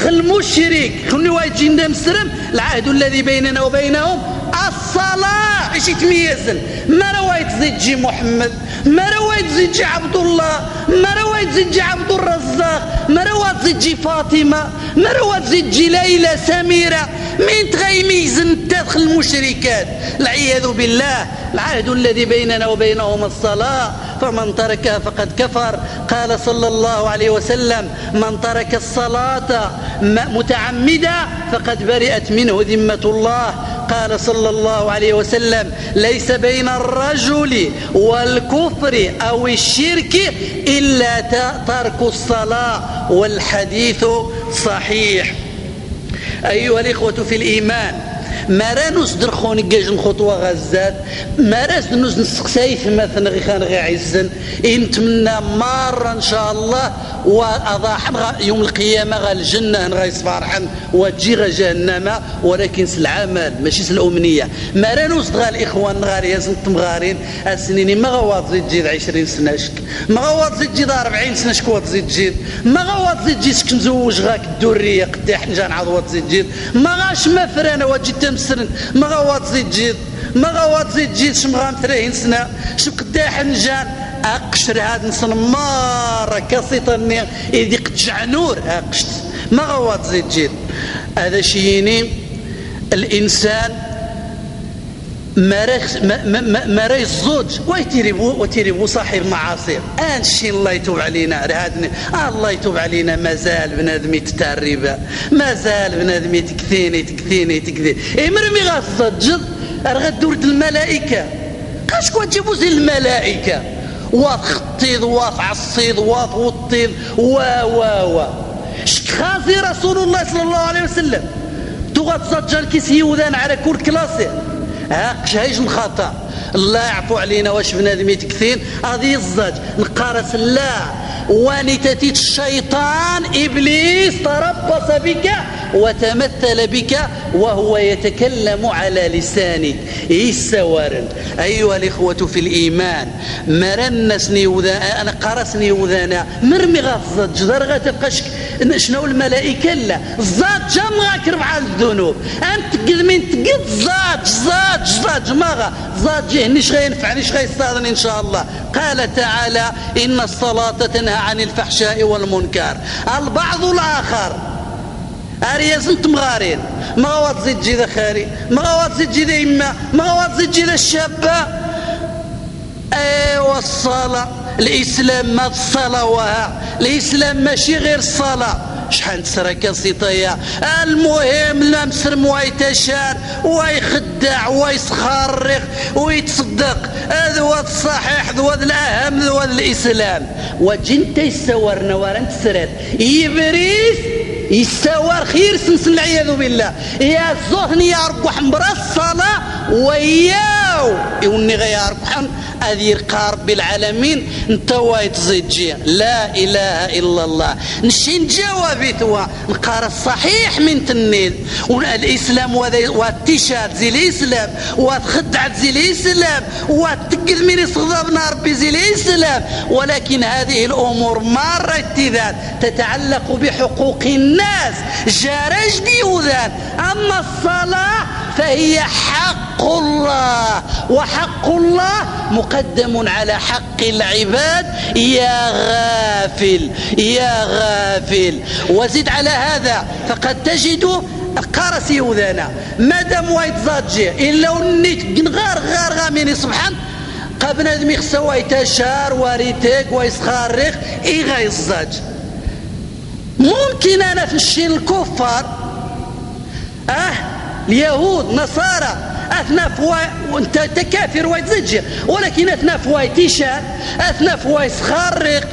المشرك خلني واجينا مسرم العهد الذي بيننا وبينهم الصلاة. ايش يتميزن ما روايت زيجي محمد ما روايت زيجي عبد الله ما روايت زيجي عبد الرزاق ما روايت زيجي فاطمة ما روايت زيجي ليلى سميرة مين تغيميزن تدخل المشركات العياذ بالله. العهد الذي بيننا وبينهم الصلاة فمن تركها فقد كفر. قال صلى الله عليه وسلم من ترك الصلاة متعمدا فقد برئت منه ذمة الله. قال صلى الله عليه وسلم ليس بين الرجل والكفر أو الشرك إلا ترك الصلاة والحديث صحيح. أيها الإخوة في الإيمان ما رانوس درخون جاجن خطوة غزات ما راس نوز نسقسايف مثلا غي خان غي عزن نتمنى مرة إن شاء الله وأضاحن يوم القيامة غا الجنة غايس فرحا وتجي غا جهنم ولكن العمل ماشي الأمنية. ما رانوس غا الإخوان غا يزن تمغارين السنين ما غواط زيد جيد 20 سنة شك ما غواط زيد جيد 40 سنة شكوات زيد جيد ما غواط زيد جيد سكن زوج غاك الدورية قداح نجان عضوات زيد جيد ما غاش مفرانة وجيت تمسرن ما غواط زيد جيد ما غواط زيد جيد شمغام 30 سنة شو قداح نجان أقشر هاد نصن مرة كاسيطني إذي قتجع نور أقشت ما غواط زيد جيد. هذا شيني الإنسان ما راي الزوج ويتيريبو صاحب معاصي انشي الله يتوب علينا رهادني الله يتوب علينا مازال بنادم يتتعرب مازال بنادم تكثيني مرمي غاصجد غدورة الملائكة قاش كوا تجيبو زي الملائكة وتخطيض وتعصيض وتوطيض و خازي رسول الله صلى الله عليه وسلم تغتزجر كيسي وذان على كل كلاسي هاقش هايش الخطأ الله يعفو علينا واش بنادم يتكثين هذه الزاج نقارس لا وانتتي الشيطان إبليس تربص بك وتمثل بك وهو يتكلم على لسانك السوارن. أيها الإخوة في الإيمان مرنسني وذا أنا قرسني وذانا مرمي غاف جدار غتبقاش شنو الملائكة لا زاد جمعك ربع الذنوب أنت قد من تقد زاد ماغا زاد جهني شغي ينفعني شغي يستاذن إن شاء الله. قال تعالى إن الصلاة تنهى عن الفحشاء والمنكر. البعض الآخر أريزنت مغارين ما غوات زيد جيدا خاري ما غوات زيد جيدا إما ما غوات زيد جيدا الشابة أيوة الصلاة الإسلام ما الصلاة وها الإسلام ماشي غير الصلاة شحال تسرك سيطية المهم لا مسرم ويتشار ويخدع ويسخرق ويتصدق هذا هو الصحيح هذا هو الأهم هذا هو الإسلام وجنت يسور نوارا تسرد يبريس يستوار خير سنسن العياذ بالله يا زهني يا رب حمبر الصلاة وياو يوني غير بحن أذير قارب بالعالمين انتوا يتزيجي لا إله إلا الله نشين جوابي توا نقار الصحيح من تنيد والإسلام والتشاد زي الإسلام وتخدع زي الإسلام وتقل من يصغضبنا ربي زي الإسلام ولكن هذه الأمور مرة اتذات تتعلق بحقوق الناس جارج ديوذان أما الصلاة فهي حق الله وحق الله مقدم على حق العباد يا غافل يا غافل. وزد على هذا فقد تجد قارسي وذانا مادام وايد زاجي إلا ونيت غار غاميني سبحان قبل نادم يخسوا يتشار وريتك ويسخارق إيغا يزاج ممكن أنا في الشين الكفار اليهود نصارى أثنى فواي وانت تكافر ويتزجر ولكن أثنى فواي تيشان أثنى فواي سخارق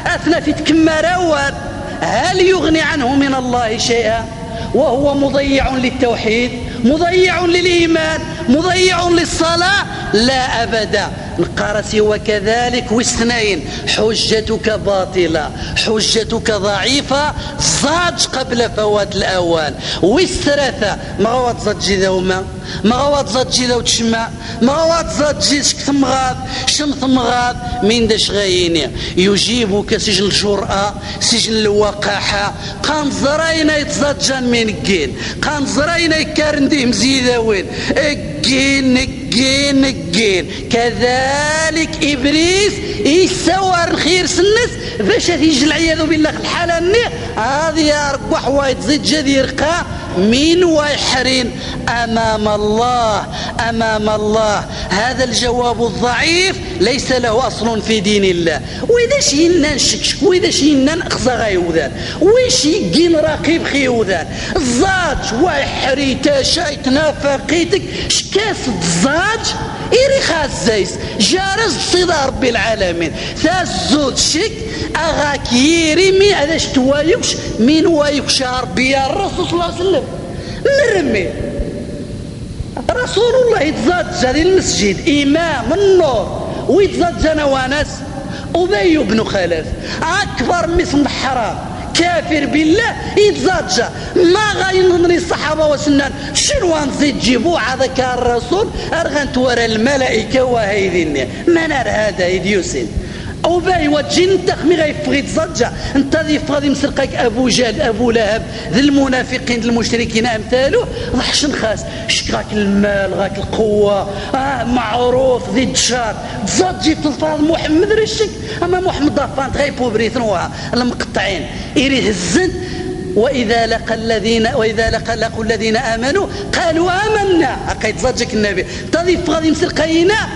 أثنى في تكمراوات هل يغني عنه من الله شيئا وهو مضيع للتوحيد مضيع للإيمان مضيع للصلاة لا أبدا. نقارسي وكذلك واثنين حجتك باطلة حجتك ضعيفة زاج قبل فوات الأوان والثلاثة ما غوات زاجي ذوما ما غوات زاجي ذو تشمع ما غوات زاجي ثمغاد شم ثمغاد من داش غايني يجيبك سجن الجرأة سجن الوقاحة قان زراينا يتزاجان من الجين قان زراينا يكارنديه مزيداوين الجين كذلك إبليس يسوى الخير سنس باش تيجي العياذ بالله الحالة هذه يا رب واحد زيد جدير قا من ويحرين أمام الله. هذا الجواب الضعيف ليس له أصل في دين الله. وإذا شينا نشكشك وإذا شينا نأخذ غيوذان ويش يجين راقب خيوذان الزاج ويحري تشايت نافقيتك شكاس الزاج إيري خازيس جارز صدا رب العالمين ثازود شك أغاك يرمي هذا شتوايوش من وايوش ربي يا الرسول صلى الله عليه وسلم نرمي رسول الله يتزاد المسجد إمام النور ويتزاد نوانس أبي بن خلف أكبر مثل الحرام كافر بالله يتزاد ما غاينظني الصحابة وسنان شنو نزيد جيبوا هذاك الرسول أرغنت ورا الملائكة وهيدين ما نرى هذا يديوسين أو باي وجين تخمي غيفغي تزجع انت ذي فغادي مسرقك أبو جهل أبو لهب ذي المنافقين المشركين أمثاله ضحشن خاص شكاك المال غاك القوة معروف ذي الدشار تزجي تلفاظ محمد رشك أما محمد ضفان تغيبوا بريثنوها المقطعين إيري هزن وإذا لقوا الذين آمنوا قالوا آمنا أقيت زجك النبي تضيف غادي مسرقينا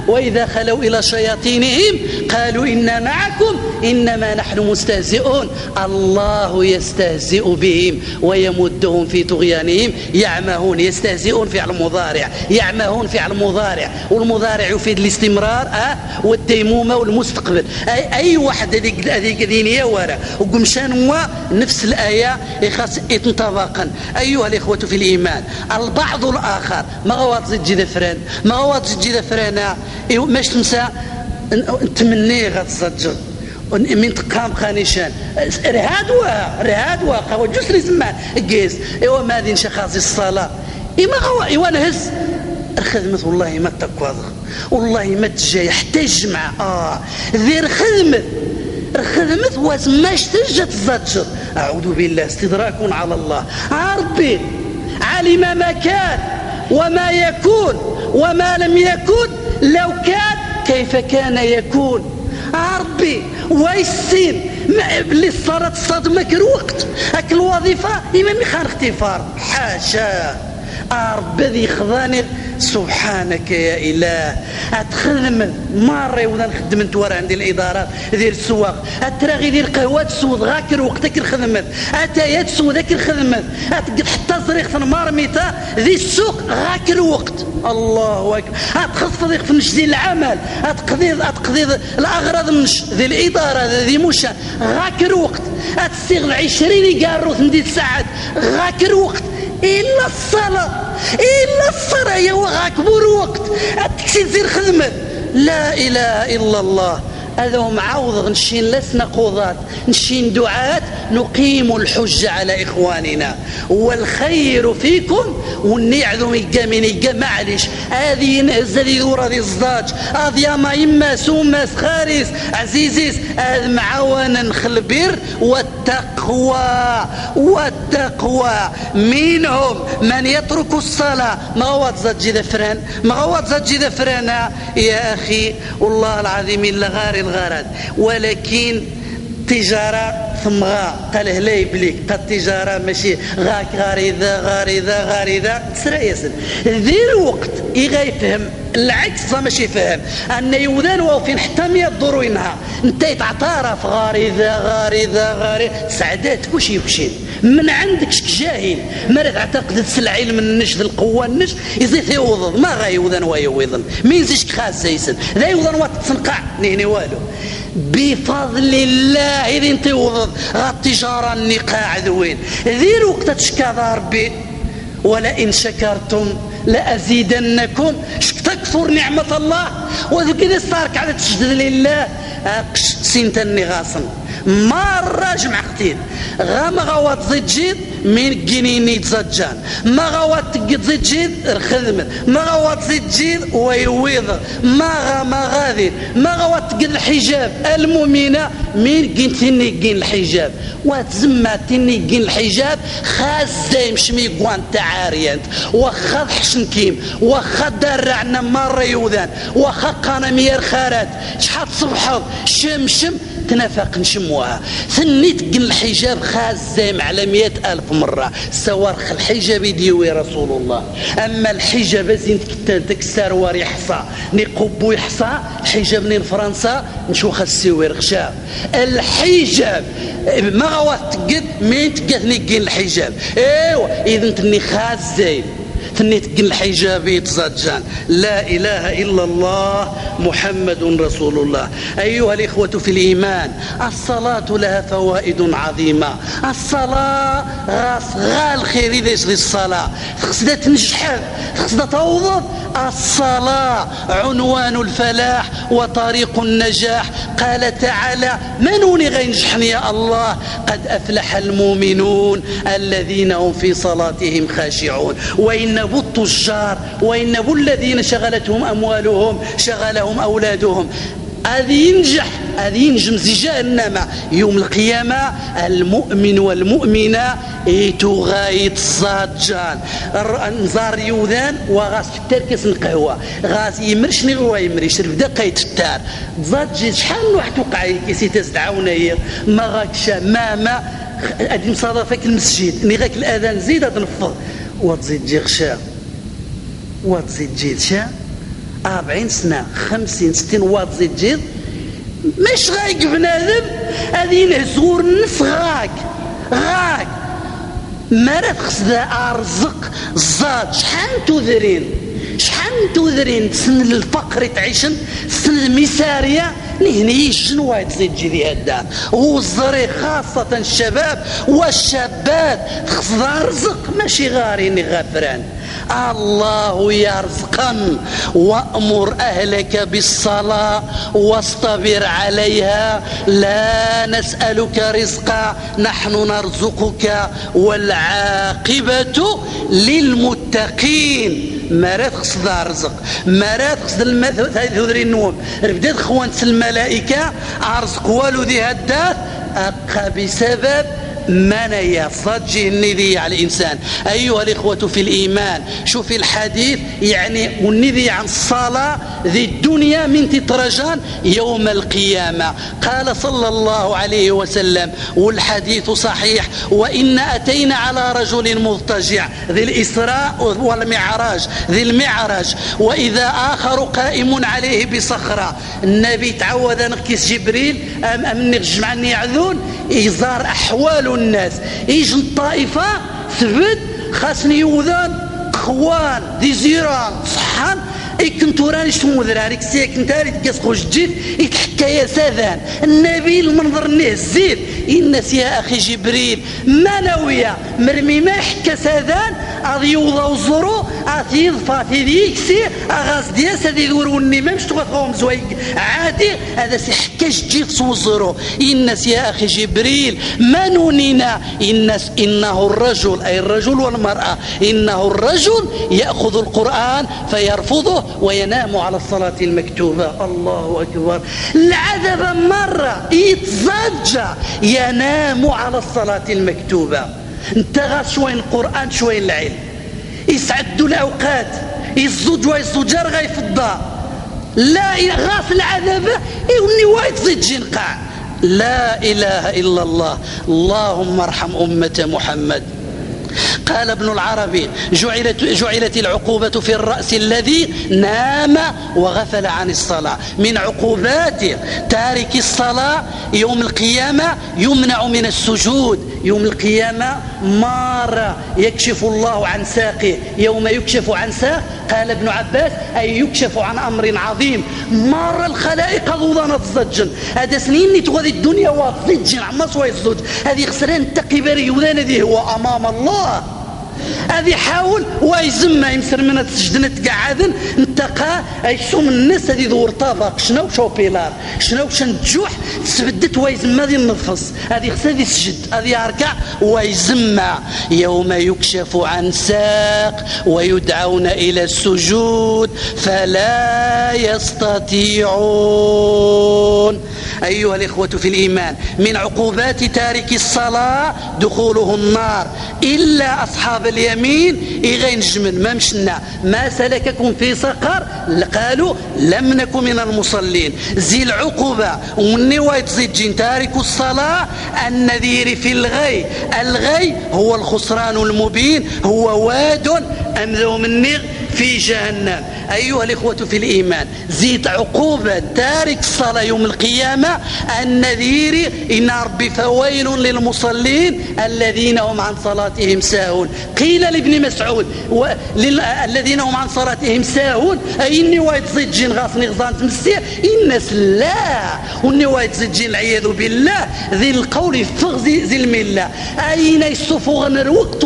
وإذا خلوا إلى شياطينهم قالوا إنا معكم إنما نحن مستهزئون. الله يستهزئ بهم ويمدهم في طغيانهم يعمهون. يستهزئون فعل مضارع، يعمهون فعل مضارع، والمضارع يفيد الاستمرار والديمومة والمستقبل. أي واحد هذيك دينية ورا وقمشان هو نفس الآية يخاص يتنطبقا. أيها الإخوة في الإيمان، البعض الآخر ما غوات زيد جيدا فران، ما غوات زيد جيدا فرانا ماش تنسى تمني غتزجر من تقام خانيشان رهاد واقع وجوس لي زمان قيس ايوا ما دين شخاص الصلاة ايما غوا ايوا نهز الخدمة والله ما تقواض والله ما تجي حتى الجمعة ذي الخدمة واسماش تجي تزجر. أعوذ بالله، استدراك على الله. ربي علم ما كان وما يكون وما لم يكن لو كان كيف كان يكون. ربي ويسين بلي الصلاة الصاد مكر وقت هاك الوظيفة إمامي خان اختفار حاشا. ربي ذي خذاني سبحانك يا إله. أتخدم مرة وذا نخدم انتوار عندي الإدارات ذي السواق أتراغي ذي القهوة تسود غاكر وقتك الخدمات أتايا تسود ذاك الخدمات أتقد حتى زريخ مرميتا ذي السوق غاكر وقت. الله أكبر. أتخص ذي نشزي العمل أتقضي الأغراض نش ذي الإدارة ذي مشا غاكر وقت أتستغل 20 قاروث ندير ساعات غاكر وقت. إلا الصلاة يا غاكبور وقت أتكسي خدمة. لا إله إلا الله. هذا معوض نشين لسنا قضاة نشين دعاة نقيم الحجة على إخواننا والخير فيكم ونعذم الجامين معلش هذه نزل ذورة ذي الزاج هذه ما إما سوماس خارس عزيزيس هذا معاونا نخلبير والتقوى منهم من يترك الصلاة. ما هو تزجي ذفران يا أخي والله العظيم إلا غاري الغرض. ولكن تجارة ثم قال هلاي بليك قد تجارة ماشي غاك غاري تسرى ياسر ذي الوقت يغا يفهم العكس ماشي فهم أن يوذان وفين حتى مية ضروينها انت يتعترف غاري سعدات وشي من عندك جاهل ما تعتقد تسلعي من النش القوة النش يزيد يوضض ما غايوذان ويوضن ما يزيش خاص يسن ذا يوضن وتتنقع نهني والو بفضل الله إذا انت وضض التجارة النقاع ذوين ذي الوقت تشكى ربي ولئن شكرتم لأزيدنكم تكفر نعمة الله وذوك إذا صارك على تشدد لله سنتني غاصن مرة جمع قتيل ما غوات زيد جيد من جنيني تزجان ما غوات تزيد جيد الخدمة ما غوات زيد جيد ويويض ما غادي ما غوات تقل الحجاب المؤمنة من جنتني جين الحجاب وتزمى تني جين الحجاب خاز زي مشمي قوان تعاريانت وخذ حشنكيم وخذ درعنا مرة يوذان وخذ قنامير خارات شحال صبحض شمشم تنافق نشموها ثني تقن الحجاب خاز زيم على 100,000 مرة سوارخ الحجاب يديوي رسول الله. أما الحجاب زين تكسر وري حصى نقبو يحصى الحجاب نين فرنسا نشوخ السوير غشاب الحجاب ما غوات تقد مين تقثني قن الحجاب ايوا اذا تني خاز زيم ثنيت قن الحجاب يتزجان. لا إله إلا الله محمد رسول الله. أيها الإخوة في الإيمان، الصلاة لها فوائد عظيمة. الصلاة غال خير ليش للصلاة خصها تنجح خصها توظف. الصلاة عنوان الفلاح وطريق النجاح. قال تعالى من غينجحني يا الله قد أفلح المؤمنون الذين هم في صلاتهم خاشعون. وإن التجار وإن الذين شغلتهم أموالهم شغلهم أولادهم هذه ينجم جهنم يوم القيامة. المؤمن والمؤمنة يتغايت الصاجان نزار يوذان وغاس في التركس القهوة غاس يمرشني ويمرش رفدا قيت التار تزاج شحال واحد وقع يسي تزدعونا ما غاكشا ما أدي مصادفك المسجد ني غاك الأذان زيد تنفض وتزيد جي غشا وتزيد جي شا 40 سنة 50 60 واط زيت جيض مش غايق بنادم هذه نهزور النفس غاك ما راه تخص ارزق الزاد شحال تذرين سن الفقر تعيشن سن المساريه نهني الجنوة تزيد جدي هدا والزري خاصة الشباب والشابات خص رزق ماشي غارين غفران الله يرزقن وأمر أهلك بالصلاة واصطبر عليها لا نسألك رزقا نحن نرزقك والعاقبة للمتقين مرات خص رزق مرات خص المثل النوم بدات خوانت الملائكة أرزق والو ذي هدات أبقى بسبب منايا صدجه النذي على الإنسان. أيها الإخوة في الإيمان شوفي الحديث يعني والنذي عن الصلاة ذي الدنيا من تترجان يوم القيامة. قال صلى الله عليه وسلم والحديث صحيح وإن أتينا على رجل مضطجع ذي الإسراء والمعراج ذي المعراج وإذا آخر قائم عليه بصخرة النبي تعوذ نقيس جبريل أم نجمعني يعذون يزار أحوال الناس يجي الطائفة ثبت خاصني يوذان خوان دي زيران صحان كنتو راني شمو ذراريك سيك نتاري تقاس خوش جيت يتحكى يا ساذان النبي المنظر الزيد الناس يا أخي جبريل ما ناوية مرمي ما يحكى ساذان أذي يوضا وزرو أذي يضفى ذيكسي أغاز دياس أذي يدوروني ما مش تغطهم زويق عادي هذا سيحكاش جيت وزرو الناس يا أخي جبريل ما نونينا الناس إنه الرجل أي الرجل والمرأة إنه الرجل يأخذ القرآن فيرفضه وينام على الصلاة المكتوبة. الله أكبر العذاب مرة يتزجى ينام على الصلاة المكتوبة انت غاس شوين القرآن شوين العلم يسعدوا الأوقات يزوج ويزوجار غيفضا لا غاس العذاب يوني وايد زيد جنقاع. لا إله إلا الله اللهم ارحم أمة محمد. قال ابن العربي جعلت العقوبة في الرأس الذي نام وغفل عن الصلاة. من عقوبات تارك الصلاة يوم القيامة يمنع من السجود يوم القيامة مار يكشف الله عن ساقه يوم يكشف عن ساق قال ابن عباس أي يكشف عن أمر عظيم مار الخلائق ضوضان الزجن هذا سنين تغذي الدنيا وضجن عما سوى الزج هذه خسران تقبري وذان ذي هو أمام الله هذه حاول ويزم يمسر من السجدنة قاعدن انتقى يسوم الناس هذه ذو ارتفق شنو بيلار شنو شنجوح تسبدت ويزم هذه النفس هذه خسادي سجد هذه أركع ويزم يوم يكشف عن ساق ويدعون إلى السجود فلا يستطيعون. أيها الإخوة في الإيمان من عقوبات تارك الصلاة دخوله النار إلا أصحاب اليمين إغين جمن ما مشنا ما سلككم في سقر قالوا لم نكن من المصلين. زي العقوبة والنواية زيجين تارك الصلاة النذير في الغي هو الخسران المبين هو واد أمذو من نغ في جهنم. أيها الإخوة في الإيمان زيد عقوبة تارك الصلاة يوم القيامة النذير إن ربي فويل للمصلين الذين هم عن صلاتهم ساهون. قيل لابن مسعود الذين هم عن صلاتهم ساهون أي النواية زيد جين غاصني غزان تمسيه الناس لا والنواية زيد جين العياذ بالله ذي القول فغزي ذي الملة أين يصفغن الوقت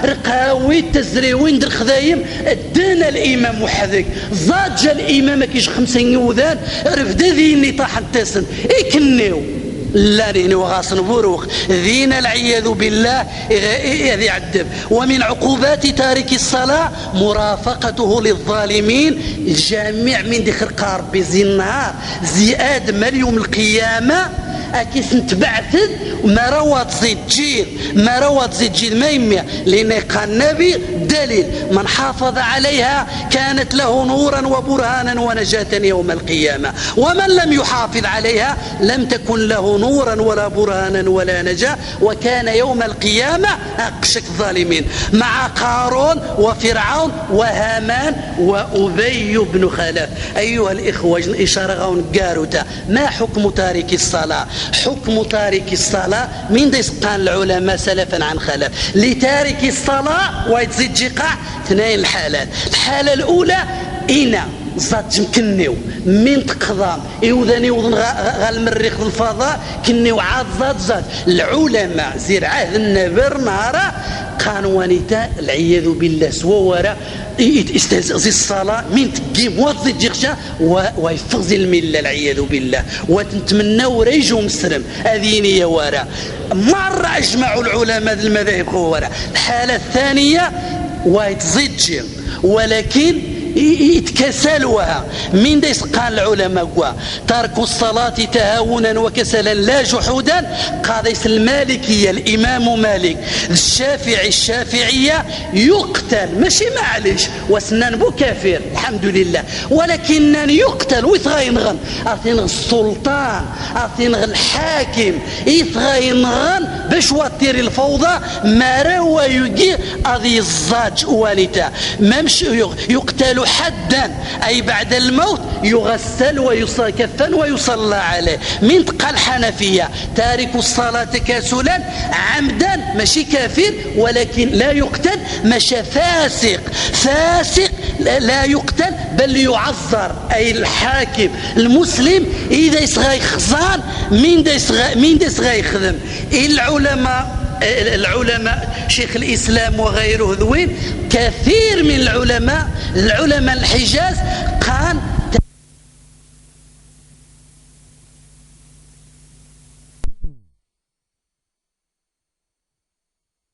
رقاوي تزريوين در خذايم دانا الإمام وحدك زاج الإمام كيش 50 يوذان رفدا ذيني طاح التسن إكنيو لا نهني وغاصن بروق ذينا العياذ بالله ذي عدب. ومن عقوبات تارك الصلاة مرافقته للظالمين الجامع من دخل قارب زي النهار زي آدم اليوم القيامة أكيس نتبعثد ما روى تزيد جيل ما روى تزيد جيل ما يميع، لأن قال النبي دليل من حافظ عليها كانت له نورا وبرهانا ونجاة يوم القيامة، ومن لم يحافظ عليها لم تكن له نورا ولا برهانا ولا نجاة، وكان يوم القيامة أقشك الظالمين مع قارون وفرعون وهامان وأبي بن خلف. أيها الإخوة الإشارة غون قاروتا. ما حكم تارك الصلاة؟ حكم تارك الصلاة من ديس قال العلماء سلفا عن خلف لتارك الصلاة ويتزيد جقاع اثنين الحالات. الحالة الأولى إنا زاد تمكنيو من تقضام يوذني وذن غالمريخ الفضاء كنيو عاد زاد العلماء زير عهد النبر نهارا قانوانيتا العياذ بالله سوورا يستهزئ الصلاة من تقيم وتزيد جيخشا ويفغزي الملة العياذ بالله وتنتمناو ريجو مسلم أذيني يا ورا. مرة أجمعوا العلماء المذاهب خورا. الحالة الثانية ويتزيد جيخ ولكن يتكسلوها من ديس قال العلماء ترك الصلاة تهاونا وكسلا لا جحودا. قاضيس المالكية الإمام مالك الشافعية يقتل ماشي معليش وسنان بو كافر الحمد لله، ولكن يقتل ويتغينغن أثنغ السلطان أثنغ الحاكم يتغينغن باش وطير الفوضى ما روا يجي أذي الزاج والتا ممش يقتل حدا أي بعد الموت يغسل ويكفن ويصلى عليه. من تقى الحنفية تارك الصلاة تكاسلا عمدا ماشي كافر ولكن لا يقتل ماشي فاسق لا يقتل بل يعذر. أي الحاكم المسلم إذا يصغى خزان من يصغى يخدم. العلماء شيخ الإسلام وغيره ذوين كثير من العلماء الحجاز قال